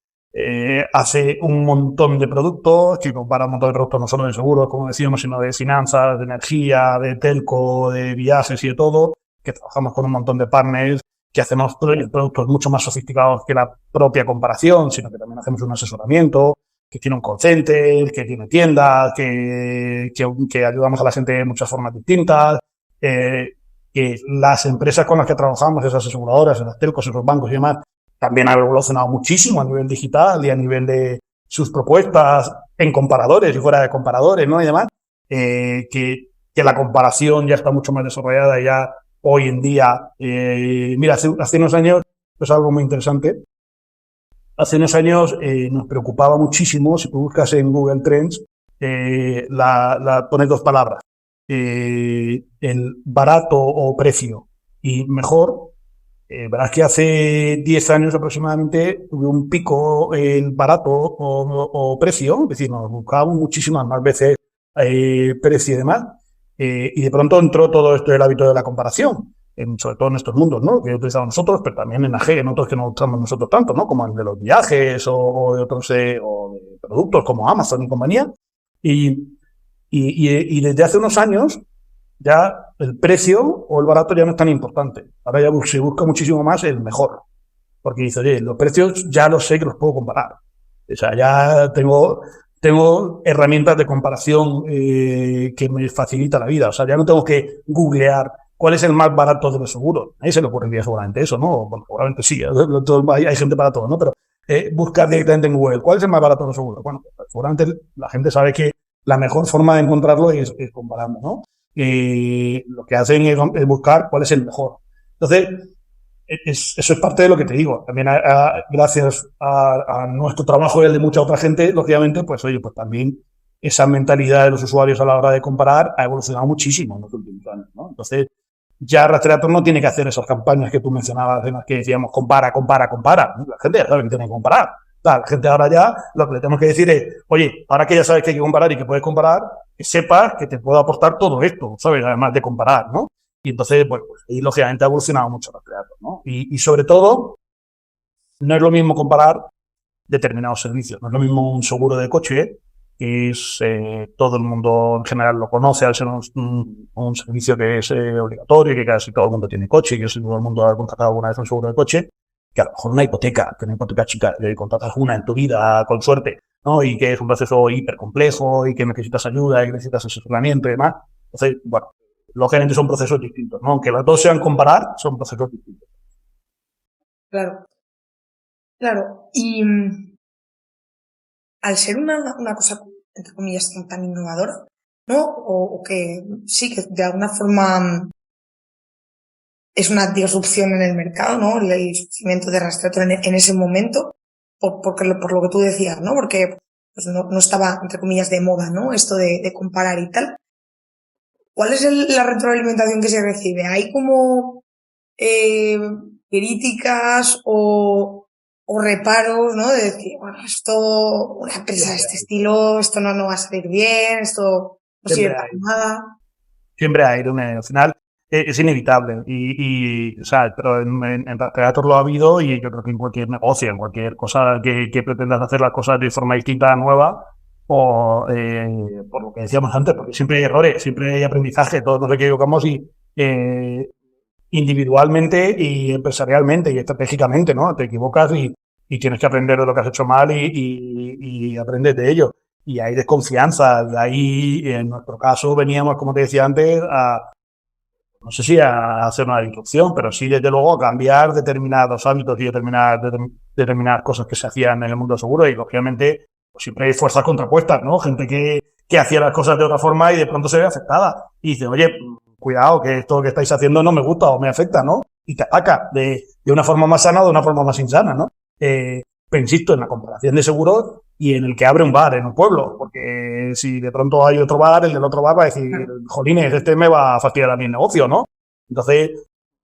hace un montón de productos, que compara un montón de productos no solo de seguros, como decíamos, sino de finanzas, de energía, de telco, de viajes y de todo, que trabajamos con un montón de partners, que hacemos productos mucho más sofisticados que la propia comparación, sino que también hacemos un asesoramiento, que tiene un call center, que tiene tiendas, que ayudamos a la gente de muchas formas distintas, que las empresas con las que trabajamos, esas aseguradoras, esas telcos, esos bancos y demás, también han evolucionado muchísimo a nivel digital y a nivel de sus propuestas en comparadores y fuera de comparadores, ¿no? Y demás, que la comparación ya está mucho más desarrollada ya hoy en día. Mira, hace unos años, pues algo muy interesante. Hace unos años nos preocupaba muchísimo, si tú buscas en Google Trends, pones dos palabras, el barato o precio y mejor. Verás que hace 10 años aproximadamente tuve un pico el barato o precio, es decir, nos buscábamos muchísimas más veces precio y demás, y de pronto entró todo esto del hábito de la comparación, sobre todo en estos mundos, ¿no? Que utilizamos nosotros, pero también en AG, en otros que no usamos nosotros tanto, ¿no? Como el de los viajes o de otros o de productos como Amazon y compañía. Y desde hace unos años ya el precio o el barato ya no es tan importante. Ahora ya se busca muchísimo más el mejor. Porque dice, oye, los precios ya los sé que los puedo comparar. O sea, ya tengo herramientas de comparación que me facilita la vida. O sea, ya no tengo que googlear cuál es el más barato de los seguros. A nadie se le ocurriría seguramente eso, ¿no? Bueno, seguramente sí, hay gente para todo, ¿no? Pero buscar directamente en Google cuál es el más barato de los seguros. Bueno, seguramente la gente sabe que la mejor forma de encontrarlo es comparando, ¿no? Lo que hacen es buscar cuál es el mejor. Entonces, eso es parte de lo que te digo. También gracias a nuestro trabajo y el de mucha otra gente, lógicamente, pues oye, pues también esa mentalidad de los usuarios a la hora de comparar ha evolucionado muchísimo en los últimos años, ¿no? Entonces, ya Rastreator no tiene que hacer esas campañas que tú mencionabas en las que decíamos compara. La gente ya sabe que tiene que comparar. La gente ahora ya lo que le tenemos que decir es, oye, ahora que ya sabes que hay que comparar y que puedes comparar, que sepas que te puedo aportar todo esto, ¿sabes? Además de comparar, ¿no? Y entonces, bueno, pues ahí lógicamente ha evolucionado mucho Rastreator, ¿no? Y sobre todo, no es lo mismo comparar determinados servicios. No es lo mismo un seguro de coche, que es todo el mundo en general lo conoce al ser un servicio que es obligatorio, que casi todo el mundo tiene coche, que todo el mundo ha contratado alguna vez un seguro de coche, que a lo mejor una hipoteca chica, que contratas una en tu vida con suerte, ¿no? Y que es un proceso hiper complejo y que necesitas ayuda y que necesitas asesoramiento y demás. Entonces, bueno, lógicamente son procesos distintos, ¿no? Aunque los dos sean comparar, son procesos distintos. Claro. Y al ser una cosa, entre comillas, tan innovadora, ¿no? O que sí, que de alguna forma es una disrupción en el mercado, ¿no? El surgimiento de Rastreator en ese momento, por lo que tú decías, ¿no? Porque pues no estaba, entre comillas, de moda, ¿no? Esto de comparar y tal. ¿Cuál es la retroalimentación que se recibe? ¿Hay como críticas o reparos, ¿no? De decir, bueno, una empresa de este estilo, esto no va a salir bien, esto no sirve para nada. Siempre hay, al final es inevitable o sea, pero en teatro lo ha habido y yo creo que en cualquier negocio, en cualquier cosa que pretendas hacer las cosas de forma distinta, nueva, o por lo que decíamos antes, porque siempre hay errores, siempre hay aprendizaje, todos nos equivocamos y individualmente y empresarialmente y estratégicamente, ¿no? Te equivocas y tienes que aprender de lo que has hecho mal y aprendes de ello. Y hay desconfianza, de ahí en nuestro caso veníamos, como te decía antes, no sé si a hacer una disrupción, pero sí desde luego a cambiar determinados hábitos y determinadas cosas que se hacían en el mundo seguro y lógicamente pues siempre hay fuerzas contrapuestas, ¿no? Gente que hacía las cosas de otra forma y de pronto se ve afectada y dice, oye, cuidado que esto que estáis haciendo no me gusta o me afecta, ¿no? Y te ataca de una forma más sana o de una forma más insana, ¿no? Pero insisto, en la comparación de seguros y en el que abre un bar en un pueblo, porque si de pronto hay otro bar, el del otro bar va a decir, jolines, este me va a fastidiar a mi negocio, ¿no? Entonces,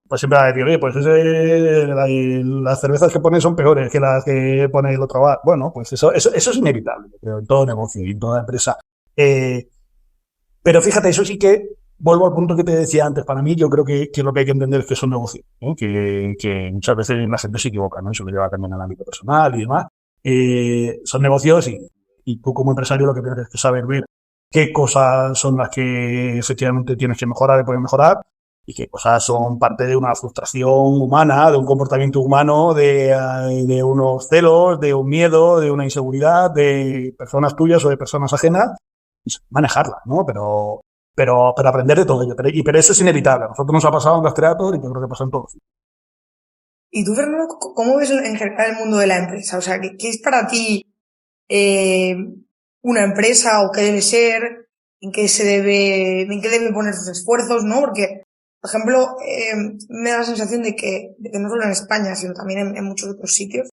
pues siempre va a decir, oye, pues las cervezas que pone son peores que las que pone el otro bar. Bueno, pues eso es inevitable, creo, en todo negocio y en toda empresa. Pero fíjate, eso sí que vuelvo al punto que te decía antes. Para mí, yo creo que lo que hay que entender es que son negocios, ¿no? Que muchas veces la gente se equivoca, ¿no? Eso lo lleva también al ámbito personal y demás. Son negocios y tú como empresario lo que tienes que saber ver qué cosas son las que efectivamente tienes que mejorar y puedes mejorar y qué cosas son parte de una frustración humana, de un comportamiento humano, de unos celos, de un miedo, de una inseguridad, de personas tuyas o de personas ajenas. Manejarlas, ¿no? Pero aprender de todo ello. Pero eso es inevitable. A nosotros nos ha pasado en Rastreator y yo creo que pasa en todos. ¿Y tú, Fernando, cómo ves en general el mundo de la empresa? O sea, ¿qué es para ti una empresa o qué debe ser? ¿En qué debe poner sus esfuerzos, no? Porque, por ejemplo, me da la sensación de que no solo en España, sino también en muchos otros sitios,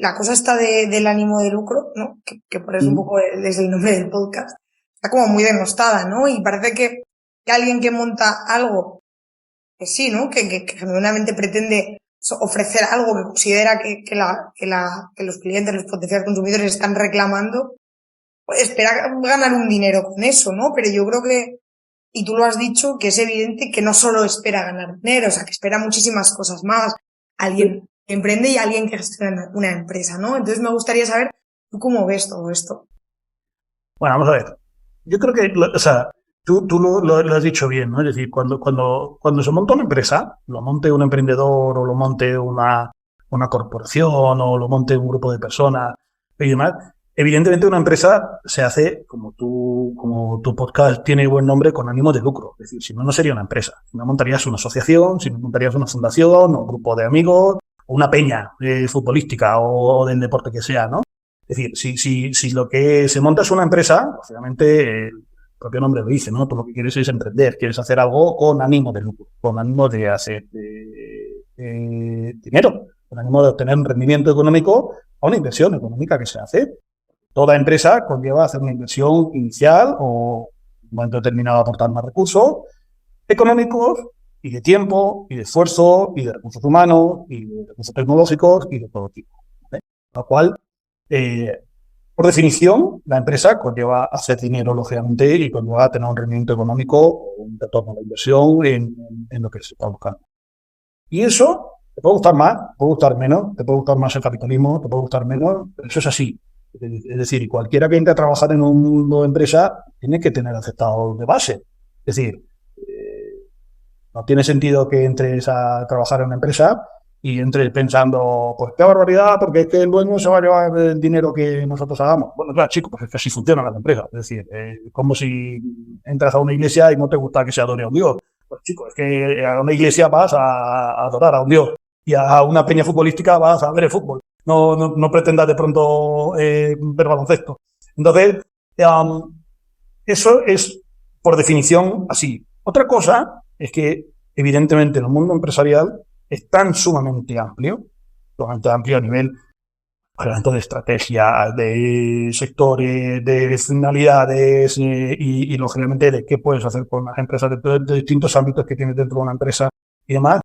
la cosa está del ánimo de lucro, ¿no? Que por eso un poco desde el nombre del podcast, está como muy denostada, ¿no? Y parece que alguien que monta algo, que sí, ¿no? Que genuinamente pretende ofrecer algo que considera que los clientes, los potenciales consumidores están reclamando, pues espera ganar un dinero con eso, ¿no? Pero yo creo que, y tú lo has dicho, que es evidente que no solo espera ganar dinero, o sea, que espera muchísimas cosas más. Alguien que emprende y alguien que gestiona una empresa, ¿no? Entonces me gustaría saber, ¿tú cómo ves todo esto? Bueno, vamos a ver. Yo creo que, o sea, tú lo has dicho bien, ¿no? Es decir, cuando se monta una empresa, lo monte un emprendedor o lo monte una corporación o lo monte un grupo de personas y demás, evidentemente una empresa se hace, como tu podcast tiene buen nombre, con ánimo de lucro. Es decir, si no, no sería una empresa. Si no montarías una asociación, si no montarías una fundación o un grupo de amigos o una peña futbolística o del deporte que sea, ¿no? Es decir, si lo que se monta es una empresa, obviamente el propio nombre lo dice, ¿no? Tú lo que quieres es emprender, quieres hacer algo con ánimo de lucro, con ánimo de hacer dinero, con ánimo de obtener un rendimiento económico a una inversión económica que se hace. Toda empresa conlleva hacer una inversión inicial o en un momento determinado aportar más recursos económicos y de tiempo y de esfuerzo y de recursos humanos y de recursos tecnológicos y de todo tipo, ¿vale? Lo cual, por definición, la empresa conlleva hacer dinero, lógicamente, y conlleva tener un rendimiento económico o un retorno a la inversión en lo que se está buscando. Y eso te puede gustar más, te puede gustar menos, te puede gustar más el capitalismo, te puede gustar menos, pero eso es así. Es decir, cualquiera que entre a trabajar en un mundo de empresa tiene que tener aceptado de base. Es decir, no tiene sentido que entres a trabajar en una empresa y entres pensando, pues qué barbaridad, porque es que el dueño se va a llevar el dinero que nosotros hagamos. Bueno, claro, chicos, pues es que así funcionan las empresas. Es decir, como si entras a una iglesia y no te gusta que se adore a un dios. Pues chicos, es que a una iglesia vas a adorar a un dios y a una peña futbolística vas a ver el fútbol. No pretendas de pronto ver baloncesto. Entonces, eso es por definición así. Otra cosa es que, evidentemente, en el mundo empresarial es tan sumamente amplio a nivel planteamiento de estrategia, de sectores, de finalidades y lógicamente de qué puedes hacer con las empresas de distintos ámbitos que tienes dentro de una empresa y demás,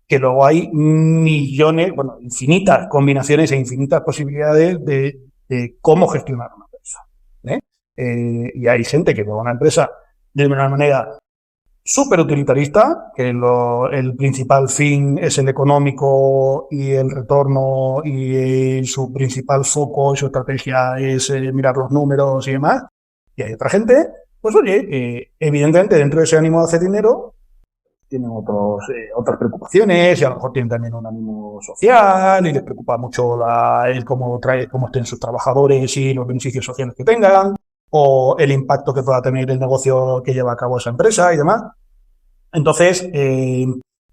que luego hay millones, bueno, infinitas combinaciones e infinitas posibilidades de cómo gestionar una empresa. Y hay gente que ve una empresa de una manera súper utilitarista, que el principal fin es el económico y el retorno y su principal foco y su estrategia es mirar los números y demás. Y hay otra gente, pues oye, evidentemente dentro de ese ánimo de hacer dinero tienen otras preocupaciones y a lo mejor tienen también un ánimo social y les preocupa mucho el cómo estén sus trabajadores y los beneficios sociales que tengan o el impacto que pueda tener el negocio que lleva a cabo esa empresa y demás. Entonces,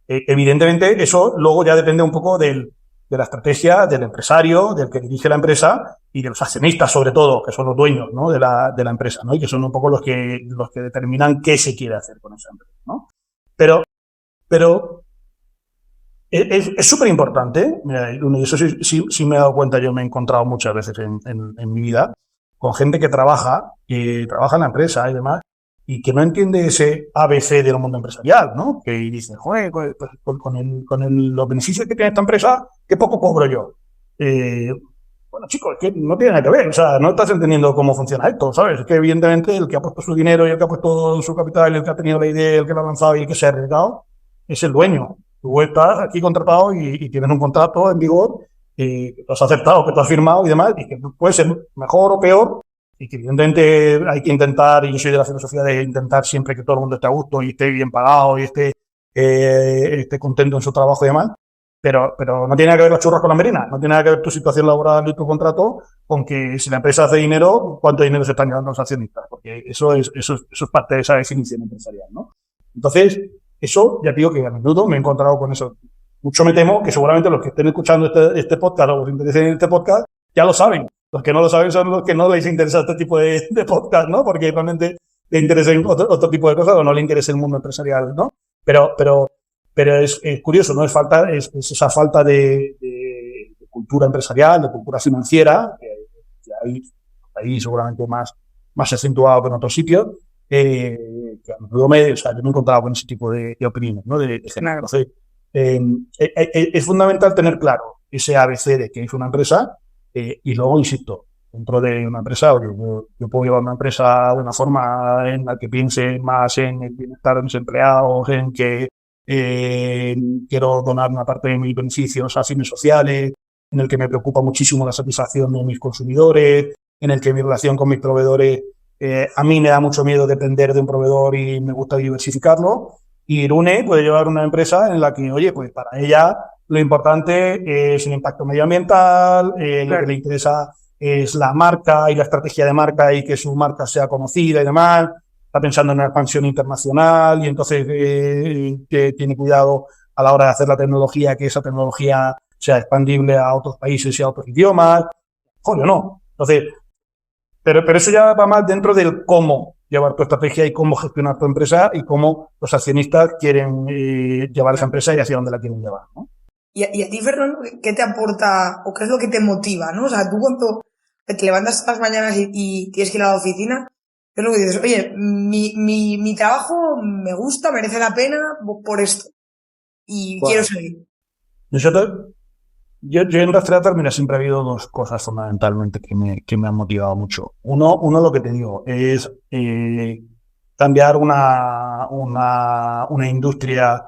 evidentemente, eso luego ya depende un poco de la estrategia del empresario, del que dirige la empresa y de los accionistas, sobre todo, que son los dueños, ¿no?, de la empresa, ¿no?, y que son un poco los que determinan qué se quiere hacer con esa empresa, ¿no? Pero es súper importante, y eso sí me he dado cuenta, yo me he encontrado muchas veces en mi vida con gente que trabaja en la empresa y demás, y que no entiende ese ABC del mundo empresarial, ¿no? Que dice, joder, pues, con los beneficios que tiene esta empresa, qué poco cobro yo. Bueno, chicos, es que no tiene nada que ver, o sea, no estás entendiendo cómo funciona esto, ¿sabes? Es que evidentemente el que ha puesto su dinero y el que ha puesto su capital, el que ha tenido la idea, el que lo ha lanzado y el que se ha arriesgado, es el dueño. Tú estás aquí contratado y tienes un contrato en vigor que tú has aceptado, que tú has firmado y demás, y que puede ser mejor o peor, y que evidentemente hay que intentar, y yo soy de la filosofía de intentar siempre que todo el mundo esté a gusto y esté bien pagado y esté contento en su trabajo y demás, pero no tiene nada que ver los churros con la merina, no tiene nada que ver tu situación laboral y tu contrato con que si la empresa hace dinero, cuánto dinero se están llevando los accionistas, porque eso es parte de esa definición empresarial, ¿no? Entonces, eso, ya te digo que a menudo me he encontrado con eso. Mucho me temo que seguramente los que estén escuchando este podcast o os interesen en este podcast ya lo saben. Los que no lo saben son los que no les interesa este tipo de podcast, ¿no? Porque realmente le interesa otro tipo de cosas o no le interesa el mundo empresarial, ¿no? Pero es curioso, ¿no? Es esa falta de cultura empresarial, de cultura financiera, que hay ahí seguramente más acentuado que en otros sitios, que a menudo yo me he encontrado con ese tipo de opiniones, ¿no? De generar. Entonces, es fundamental tener claro ese ABC de que es una empresa y luego, insisto, dentro de una empresa, yo puedo llevar una empresa de una forma en la que piense más en el bienestar de mis empleados, en que quiero donar una parte de mis beneficios a fines sociales, en el que me preocupa muchísimo la satisfacción de mis consumidores, en el que mi relación con mis proveedores, a mí me da mucho miedo depender de un proveedor y me gusta diversificarlo. Y Irune puede llevar una empresa en la que, oye, pues para ella lo importante es el impacto medioambiental, lo que le interesa es la marca y la estrategia de marca y que su marca sea conocida y demás. Está pensando en una expansión internacional y entonces tiene cuidado a la hora de hacer la tecnología, que esa tecnología sea expandible a otros países y a otros idiomas. Joder, no. Entonces, pero eso ya va más dentro del cómo llevar tu estrategia y cómo gestionar tu empresa y cómo los accionistas quieren llevar esa empresa y hacia dónde la quieren llevar, ¿no? ¿Y a ti, Fernando, qué te aporta o qué es lo que te motiva, ¿no? O sea, tú cuando te levantas las mañanas y tienes que ir a la oficina, es lo que dices, oye, mi trabajo me gusta, merece la pena por esto. Y quiero seguir. Yo en Rastreator, mira, siempre ha habido dos cosas fundamentalmente que me han motivado mucho. Uno, lo que te digo, es cambiar una industria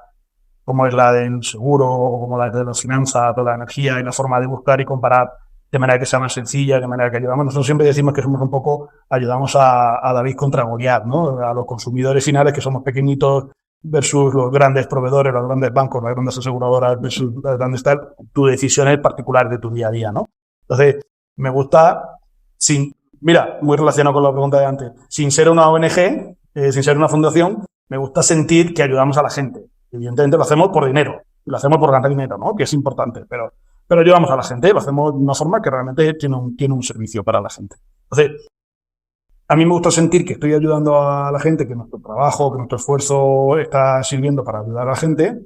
como es la del seguro, como la de las finanzas, toda la energía y la forma de buscar y comparar de manera que sea más sencilla, de manera que ayudamos. Nosotros siempre decimos que somos un poco, ayudamos a David contra Goliat, ¿no? A los consumidores finales que somos pequeñitos versus los grandes proveedores, los grandes bancos, las grandes aseguradoras versus las grandes tal, tu decisión es particular de tu día a día, ¿no? Entonces, me gusta, mira, muy relacionado con la pregunta de antes, sin ser una ONG, sin ser una fundación, me gusta sentir que ayudamos a la gente. Evidentemente lo hacemos por dinero, lo hacemos por ganar dinero, ¿no? Que es importante, pero ayudamos a la gente, lo hacemos de una forma que realmente tiene un servicio para la gente. Entonces, a mí me gusta sentir que estoy ayudando a la gente, que nuestro trabajo, que nuestro esfuerzo está sirviendo para ayudar a la gente.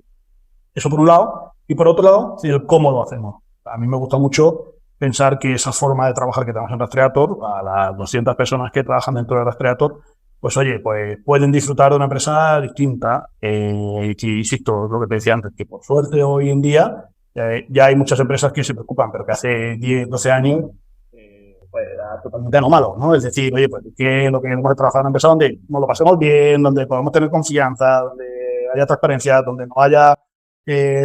Eso por un lado. Y por otro lado, el cómo lo hacemos. A mí me gusta mucho pensar que esa forma de trabajar que tenemos en Rastreator, a las 200 personas que trabajan dentro de Rastreator, pues oye, pues pueden disfrutar de una empresa distinta. Que, insisto, lo que te decía antes, que por suerte hoy en día ya hay muchas empresas que se preocupan, pero que hace 10, 12 años pues era totalmente anómalo, ¿no? Es decir, oye, pues que lo que hemos trabajado en una empresa donde nos lo pasemos bien, donde podamos tener confianza, donde haya transparencia, donde no haya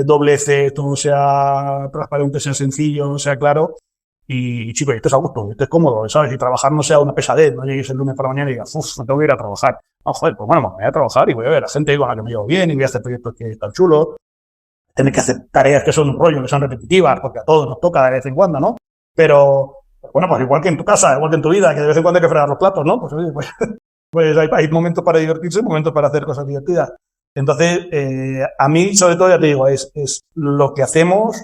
doblece, todo sea transparente, sea sencillo, sea claro. Y chicos, esto es a gusto, esto es cómodo, ¿sabes? Y trabajar no sea una pesadez, no llegues el lunes por la mañana y digas, uff, me tengo que ir a trabajar. No, joder, pues bueno, me voy a trabajar y voy a ver a gente con la que me llevo bien y voy a hacer proyectos que están chulos. Tener que hacer tareas que son un rollo, que son repetitivas, porque a todos nos toca de vez en cuando, ¿no? Pero, bueno, pues igual que en tu casa, igual que en tu vida, que de vez en cuando hay que fregar los platos, ¿no? Pues oye, pues hay momentos para divertirse, momentos para hacer cosas divertidas. Entonces, a mí, sobre todo, ya te digo, es lo que hacemos,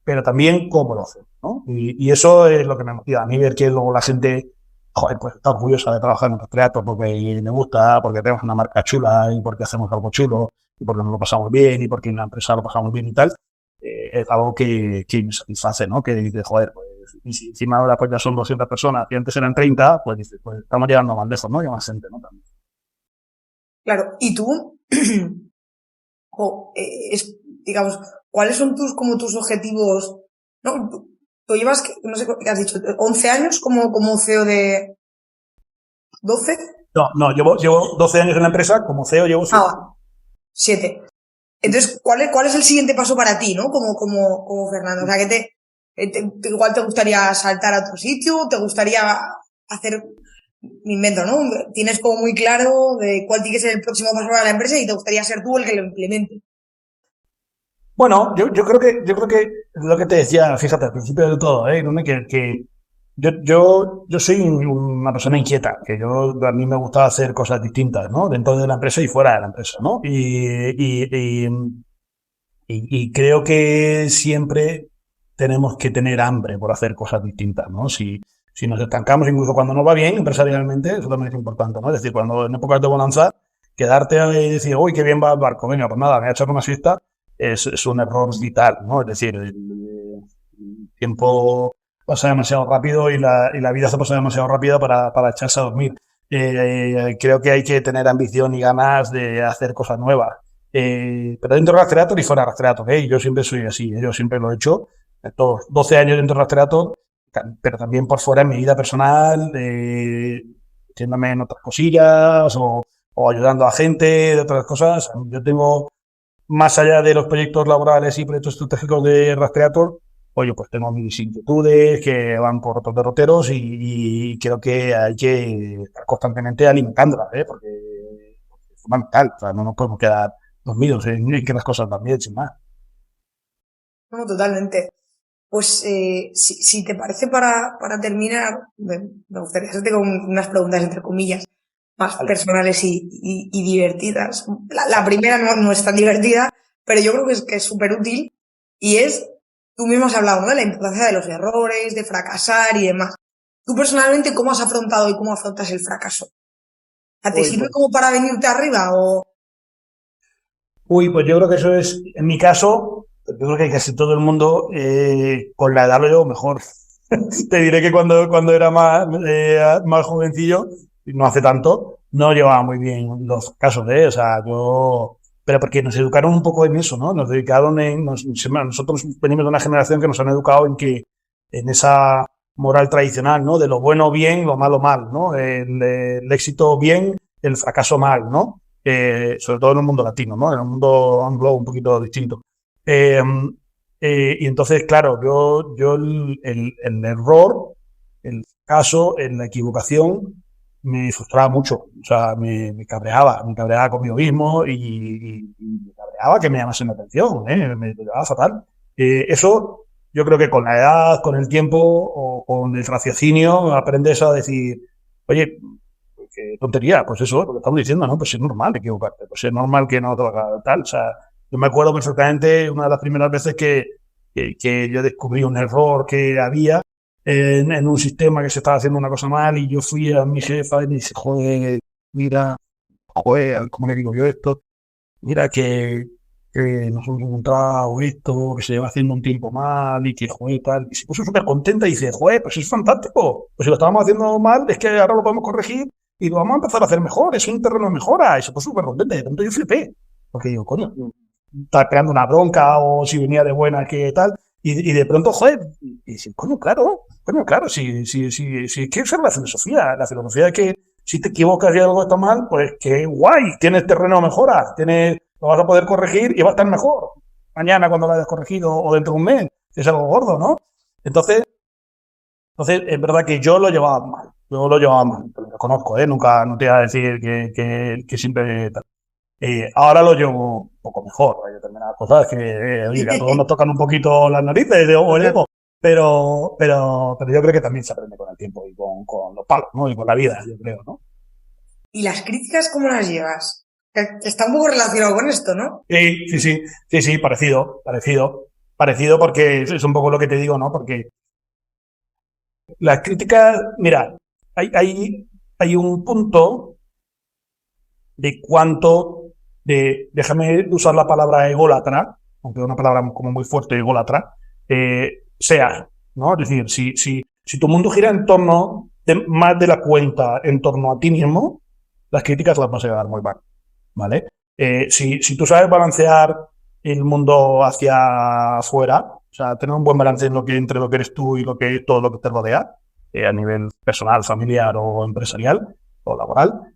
pero también cómo lo hacemos, ¿no? Y eso es lo que me motiva a mí, ver que luego la gente, joder, pues está orgullosa de trabajar en Rastreator porque me gusta, porque tenemos una marca chula y porque hacemos algo chulo y porque nos lo pasamos bien y porque en la empresa lo pasamos bien y tal. Es algo que me satisface, ¿no? Que dices, joder, pues y si encima ahora pues ya son 200 personas y antes eran 30, pues dices, pues estamos llegando más lejos, ¿no? Y más gente, ¿no? También. Claro, y tú, digamos, ¿cuáles son tus objetivos? ¿No? Tú llevas, no sé qué has dicho, 11 años como CEO de 12. No, llevo 12 años en la empresa, como CEO llevo 7. 7. Entonces, ¿cuál es el siguiente paso para ti, ¿no? Como Fernando. O sea, que igual te gustaría saltar a otro sitio, te gustaría hacer, me invento, ¿no? Tienes como muy claro de cuál tiene que ser el próximo paso para la empresa y te gustaría ser tú el que lo implemente. Bueno, yo creo que lo que te decía, fíjate, al principio de todo, que yo soy una persona inquieta, que a mí me gusta hacer cosas distintas, ¿no? Dentro de la empresa y fuera de la empresa, ¿no? Y creo que siempre tenemos que tener hambre por hacer cosas distintas, ¿no? Si nos estancamos, incluso cuando nos va bien empresarialmente, eso también es importante, ¿no? Es decir, cuando en épocas de bonanza, quedarte y decir, uy, qué bien va el barco, venga, pues nada, me voy a echar una siesta, es un error vital, ¿no? Es decir, el tiempo pasa demasiado rápido y la vida se pasa demasiado rápido para echarse a dormir. Creo que hay que tener ambición y ganas de hacer cosas nuevas. Pero dentro de Rastreator y fuera de Rastreator, yo siempre soy así, yo siempre lo he hecho, estos 12 años dentro de Rastreator, pero también por fuera en mi vida personal, metiéndome en otras cosillas o ayudando a gente de otras cosas. Yo tengo, más allá de los proyectos laborales y proyectos estratégicos de Rastreator, oye, pues tengo mis inquietudes que van por otros derroteros y creo que hay que estar constantemente alimentándolas, porque es fundamental, o sea, no nos podemos quedar dormidos en que las cosas van bien, sin más. No, totalmente. Pues si te parece para terminar, me gustaría hacerte unas preguntas entre comillas más personales y divertidas. La primera no es tan divertida, pero yo creo que es súper útil y tú mismo has hablado, ¿no? De la importancia de los errores, de fracasar y demás. Tú personalmente, ¿cómo has afrontado y cómo afrontas el fracaso? ¿Te sirve como para venirte arriba o...? Pues yo creo que eso es, en mi caso, yo creo que casi todo el mundo con la edad lo llevo mejor. Te diré que cuando era más jovencillo, no hace tanto, no llevaba muy bien los casos o sea, pero porque nos educaron un poco en eso, ¿no? Nos dedicaron nosotros venimos de una generación que nos han educado en esa moral tradicional, ¿no? De lo bueno bien, lo malo mal, ¿no? El éxito bien, el fracaso mal, ¿no? Sobre todo en el mundo latino, ¿no? En el mundo anglo un poquito distinto. Y entonces, claro, yo el error, el fracaso, la equivocación, me frustraba mucho. O sea, me cabreaba conmigo mismo y me cabreaba que me llamasen la atención, me llevaba fatal. Eso, yo creo que con la edad, con el tiempo o con el raciocinio, aprendes a decir, oye, qué tontería, pues eso, lo que estamos diciendo, ¿no? Pues es normal equivocarte, pues es normal que no te haga tal. O sea, yo me acuerdo perfectamente una de las primeras veces que yo descubrí un error que había en un sistema que se estaba haciendo una cosa mal y yo fui a mi jefa y me dice, joder, mira, joder, ¿cómo le digo yo esto? Mira que que nos hemos encontrado esto, que se lleva haciendo un tiempo mal y que, joder, tal. Y se puso súper contenta y dice, joder, pues es fantástico. Pues si lo estábamos haciendo mal, es que ahora lo podemos corregir y lo vamos a empezar a hacer mejor. Es un terreno de mejora. Y se puso súper contenta. Y de pronto yo flipé. Porque digo, coño, estaba pegando una bronca o si venía de buena, que tal. Y de pronto, joder, y dice, coño, claro, si es que esa es la filosofía. La filosofía es que si te equivocas y algo está mal, pues qué guay, tienes terreno de mejora, lo vas a poder corregir y va a estar mejor mañana cuando lo hayas corregido o dentro de un mes. Es algo gordo, ¿no? Entonces, es verdad que yo lo llevaba mal. Yo lo llevaba mal, lo reconozco, ¿eh? Nunca, no te iba a decir que siempre tal. Ahora lo llevo un poco mejor. Hay determinadas cosas oye, que a todos nos tocan un poquito las narices o el ego. Pero yo creo que también se aprende con el tiempo y con los palos, ¿no? Y con la vida, yo creo, ¿no? ¿Y las críticas cómo las llevas? Está un poco relacionado con esto, ¿no? Sí, parecido porque es un poco lo que te digo, ¿no? Porque las críticas, mira, hay un punto de cuánto, déjame usar la palabra ególatra, aunque es una palabra como muy fuerte, ególatra, sea, ¿no? Es decir, si tu mundo gira en torno más de la cuenta, en torno a ti mismo, las críticas las vas a llevar muy mal, ¿vale? Si tú sabes balancear el mundo hacia afuera, o sea, tener un buen balance entre lo que eres tú y todo lo que te rodea, a nivel personal, familiar o empresarial o laboral,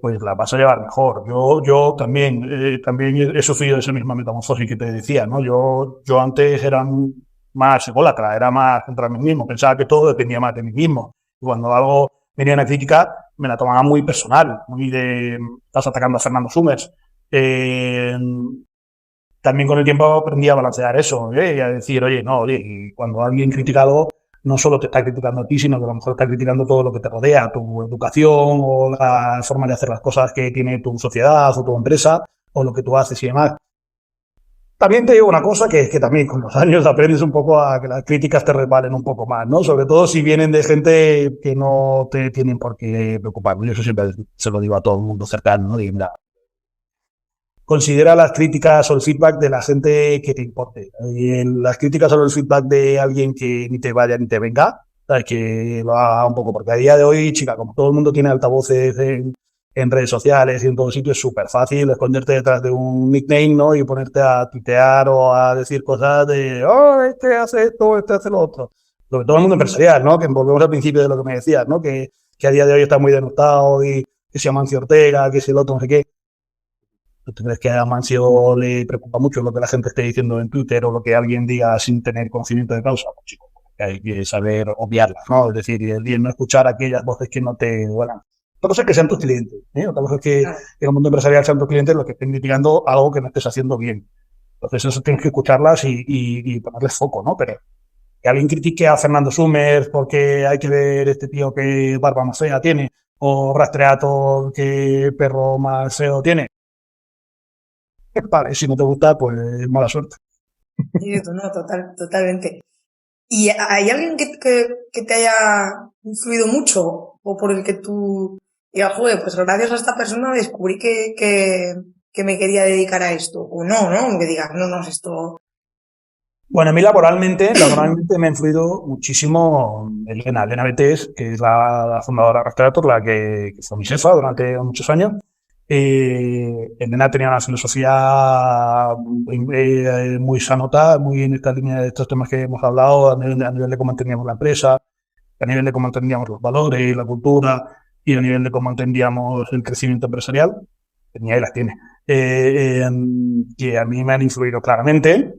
pues la vas a llevar mejor. Yo también he sufrido esa misma metamorfosis que te decía, ¿no? Yo antes era más ególatra, era más contra mí mismo, pensaba que todo dependía más de mí mismo. Y cuando algo venía una crítica, me la tomaba muy personal, muy de, estás atacando a Fernando Summers. También con el tiempo aprendí a balancear eso, y a decir, oye, no, oye, y cuando alguien critica algo, no solo te está criticando a ti, sino que a lo mejor está criticando todo lo que te rodea, tu educación o la forma de hacer las cosas que tiene tu sociedad o tu empresa o lo que tú haces y demás. También te digo una cosa, que es que también con los años aprendes un poco a que las críticas te resbalen un poco más, ¿no? Sobre todo si vienen de gente que no te tienen por qué preocupar. Yo eso siempre se lo digo a todo el mundo cercano, ¿no? Digo, mira, considera las críticas o el feedback de la gente que te importe. Y en las críticas o el feedback de alguien que ni te vaya ni te venga, ¿sabes? Que lo haga un poco, porque a día de hoy, chica, como todo el mundo tiene altavoces en redes sociales y en todos sitios, es súper fácil esconderte detrás de un nickname, ¿no? Y ponerte a tuitear o a decir cosas de, oh, este hace esto, este hace lo otro. Sobre todo el mundo empresarial, ¿no? Que volvemos al principio de lo que me decías, ¿no? Que a día de hoy está muy denostado y que se llama Mancio Ortega, que si el otro no sé qué. ¿Tú crees que a Mancio le preocupa mucho lo que la gente esté diciendo en Twitter o lo que alguien diga sin tener conocimiento de causa? Pues chico, hay que saber obviarlas, ¿no? Es decir, y no escuchar aquellas voces que no te duelan. Otra cosa es que sean tus clientes, ¿eh? Otra cosa es que en el mundo empresarial sean tus clientes los que estén criticando algo que no estés haciendo bien. Entonces eso tienes que escucharlas y ponerles foco, ¿no? Pero que alguien critique a Fernando Summers porque hay que ver este tío que barba más fea tiene o Rastreator que perro más feo tiene. Vale, si no te gusta, pues mala suerte. No, totalmente. ¿Y hay alguien que te haya influido mucho o por el que tú digas, joder, pues gracias a esta persona descubrí que me quería dedicar a esto? O no, que digas, no, esto... Bueno, a mí laboralmente me ha influido muchísimo Elena Betés, que es la fundadora de Rastreator, la que fue mi jefa durante muchos años. Elena tenía una filosofía muy sanota, muy en esta línea de estos temas que hemos hablado, a nivel de cómo entendíamos la empresa, a nivel de cómo entendíamos los valores, la cultura y a nivel de cómo entendíamos el crecimiento empresarial. Tenía y las tiene. Que a mí me han influido claramente.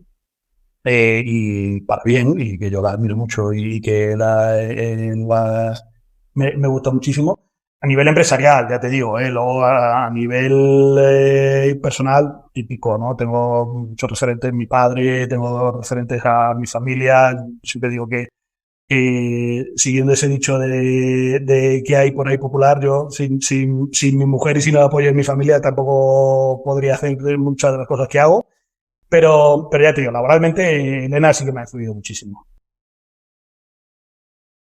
Y para bien, y que yo la admiro mucho y que me gusta muchísimo. A nivel empresarial, ya te digo, luego a nivel personal, típico, ¿no? Tengo muchos referentes, mi padre, tengo referentes a mi familia, siempre digo que siguiendo ese dicho de que hay por ahí popular, yo sin mi mujer y sin el apoyo de mi familia tampoco podría hacer muchas de las cosas que hago. Pero ya te digo, laboralmente Elena sí que me ha influido muchísimo.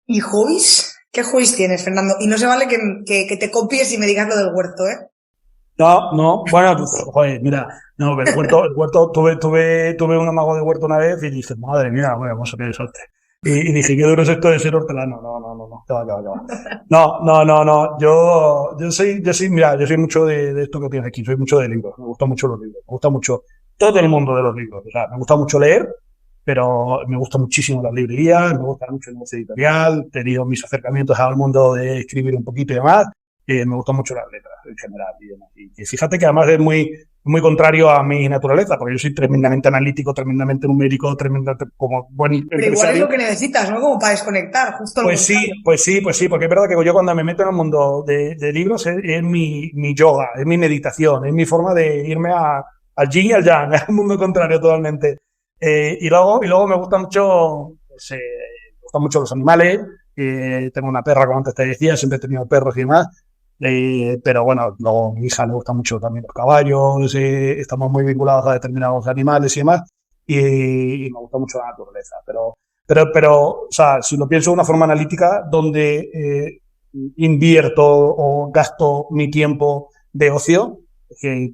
¿Y hobbies? ¿Qué hobbies tienes, Fernando? Y no se vale que te copies y me digas lo del huerto, ¿eh? No, bueno, pues, joder, mira, no, pero el huerto, tuve un amago de huerto una vez y dije, madre mía, bueno, vamos a qué suerte. Y dije, qué duro es esto de ser hortelano. No, que va. No, mira, yo soy mucho de esto que tienes aquí, soy mucho de libros, me gustan mucho los libros, me gusta mucho todo el mundo de los libros, o sea, me gusta mucho leer, pero me gusta muchísimo las librerías, me gusta mucho el negocio editorial, he tenido mis acercamientos al mundo de escribir un poquito y demás, me gustan mucho las letras en general y demás. Y fíjate que además es muy contrario a mi naturaleza, porque yo soy tremendamente analítico, tremendamente numérico, tremendamente como buen Pero igual es empresario. lo que necesitas, ¿no? Como para desconectar, justo lo Pues contrario. sí, porque es verdad que yo cuando me meto en el mundo de libros es mi yoga, es mi meditación, es mi forma de irme al yin y al yang, al mundo contrario totalmente. Y luego me gusta mucho, pues, me gustan mucho los animales, tengo una perra, como antes te decía, siempre he tenido perros y demás, pero bueno, luego a mi hija le gustan mucho también los caballos, estamos muy vinculados a determinados animales y demás, y me gusta mucho la naturaleza, pero, o sea, si lo pienso de una forma analítica, donde invierto o gasto mi tiempo de ocio, que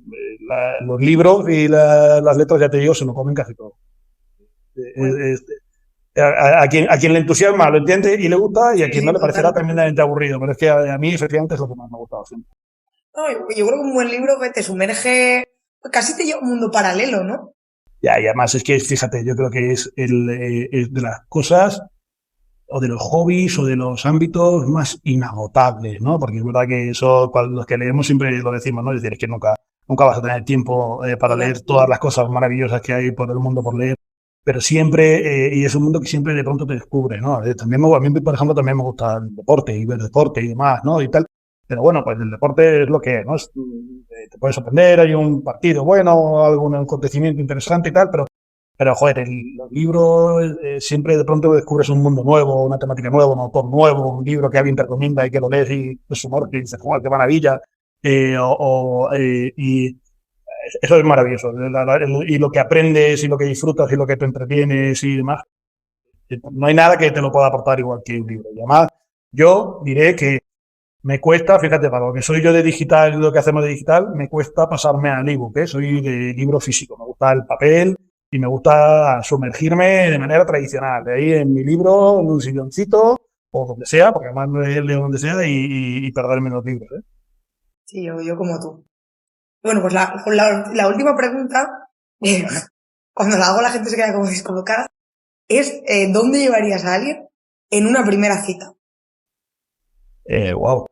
los libros y las letras, ya te digo, se lo comen casi todo. Bueno, A quien le entusiasma lo entiende y le gusta, y a sí, quien no sí, le parecerá total. tremendamente aburrido, pero es que a mí efectivamente es lo que más me ha gustado siempre. No, yo creo que un buen libro que te sumerge, casi te lleva a un mundo paralelo, ¿no? Ya, y además es que, fíjate, yo creo que es de las cosas o de los hobbies o de los ámbitos más inagotables, ¿no? Porque es verdad que eso, los que leemos siempre lo decimos, ¿no? Es decir, es que nunca vas a tener tiempo para Total. leer todas las cosas maravillosas que hay por el mundo por leer, pero siempre, y es un mundo que siempre de pronto te descubre, ¿no? A mí, por ejemplo, también me gusta el deporte y ver deporte y demás, ¿no? Y tal. Pero bueno, pues el deporte es lo que es, ¿no? Te puedes sorprender, hay un partido bueno, algún acontecimiento interesante y tal, pero, joder, los libros, siempre de pronto descubres un mundo nuevo, una temática nueva, un autor nuevo, un libro que alguien te recomienda y que lo lees y es humor, que dices, joder, qué maravilla. Y eso es maravilloso. Y lo que aprendes y lo que disfrutas y lo que te entretienes y demás. No hay nada que te lo pueda aportar igual que un libro. Y además, yo diré que me cuesta, fíjate, para lo que soy yo de digital y lo que hacemos de digital, me cuesta pasarme al ebook, ¿eh? Soy de libro físico, me gusta el papel y me gusta sumergirme de manera tradicional, de ahí en mi libro, en un silloncito o donde sea, porque además leo donde sea y perderme en los libros, ¿eh? Sí, yo como tú. Bueno, pues la última pregunta, eh, cuando la hago la gente se queda como descolocada, es ¿dónde llevarías a alguien en una primera cita? Wow.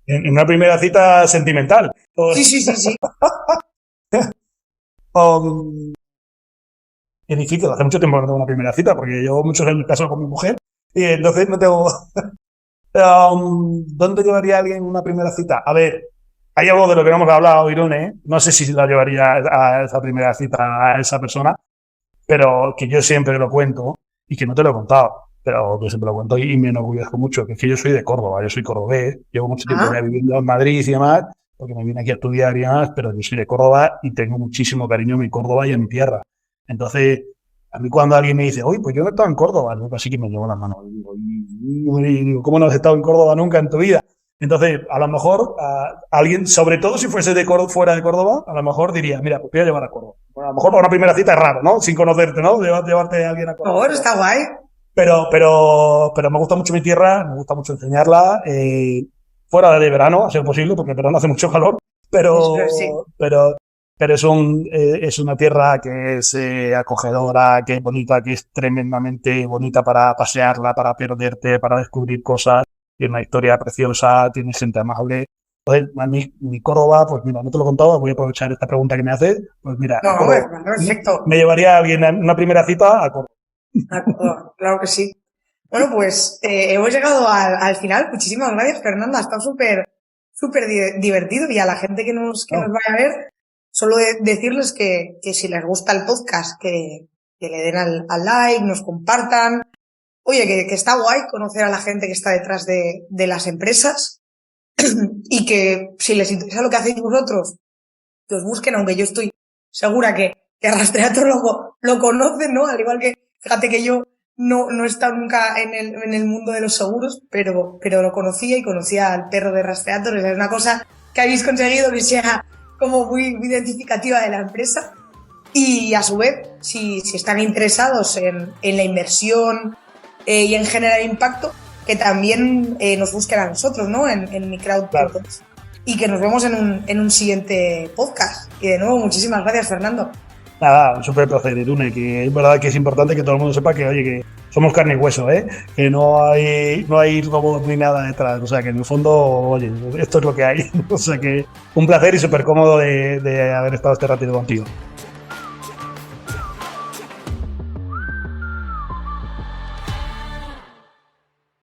En una primera cita sentimental. Sí. Um, es difícil, hace mucho tiempo que no tengo una primera cita, porque llevo muchos años casado con mi mujer, y entonces no tengo. ¿Dónde llevaría a alguien en una primera cita? A ver, hay algo de lo que no hemos hablado, Irune, ¿eh? No sé si la llevaría a esa primera cita a esa persona, pero que yo siempre lo cuento y que no te lo he contado, pero que siempre lo cuento y me enorgullezco mucho, que es que yo soy de Córdoba, yo soy cordobés, llevo mucho tiempo ya Ah, viviendo en Madrid y demás, porque me vine aquí a estudiar y demás, pero yo soy de Córdoba y tengo muchísimo cariño en mi Córdoba y en mi tierra. Entonces, a mí cuando alguien me dice, oye, pues yo no he estado en Córdoba, nunca así que me llevo las manos y digo, ¿cómo no has estado en Córdoba nunca en tu vida? Entonces, a lo mejor alguien, sobre todo si fuese fuera de Córdoba, a lo mejor diría, mira, pues te voy a llevar a Córdoba. Bueno, a lo mejor para una primera cita es raro, ¿no? Sin conocerte, ¿no? Llevarte a alguien a Córdoba. por favor, está guay. Pero me gusta mucho mi tierra, me gusta mucho enseñarla, fuera de verano, a ser posible, porque en verano hace mucho calor, Eso sí. pero es una tierra que es acogedora, que es bonita, que es tremendamente bonita para pasearla, para perderte, para descubrir cosas. Tiene una historia preciosa, tiene gente amable. Entonces, a mí, mi Córdoba, pues mira, no te lo he contado, voy a aprovechar esta pregunta que me haces. Pues mira, No, Córdoba, perfecto. me llevaría a alguien en una primera cita a Córdoba. Claro que sí. Bueno, pues hemos llegado al final. Muchísimas gracias, Fernanda. Ha estado súper divertido y a la gente que nos ¿No? vaya a ver, solo decirles que si les gusta el podcast, que le den al like, nos compartan. Oye, que está guay conocer a la gente que está detrás de las empresas y que si les interesa lo que hacéis vosotros, que os busquen, aunque yo estoy segura que Rastreator lo conocen, ¿no? Al igual que, fíjate que yo no he estado nunca en el mundo de los seguros, pero lo conocía y conocía al perro de Rastreator. Es una cosa que habéis conseguido que sea como muy, muy identificativa de la empresa. Y a su vez, si están interesados en la inversión y en generar impacto, que también nos busquen a nosotros, ¿no? En Microwd. Claro. Y que nos vemos en un siguiente podcast. Y de nuevo, muchísimas gracias, Fernando. Nada, un súper placer, Irune, que es verdad que es importante que todo el mundo sepa que, oye, que somos carne y hueso, que no hay robots ni nada detrás, o sea, que en el fondo, oye, esto es lo que hay, o sea, que un placer y súper cómodo de haber estado este ratito contigo.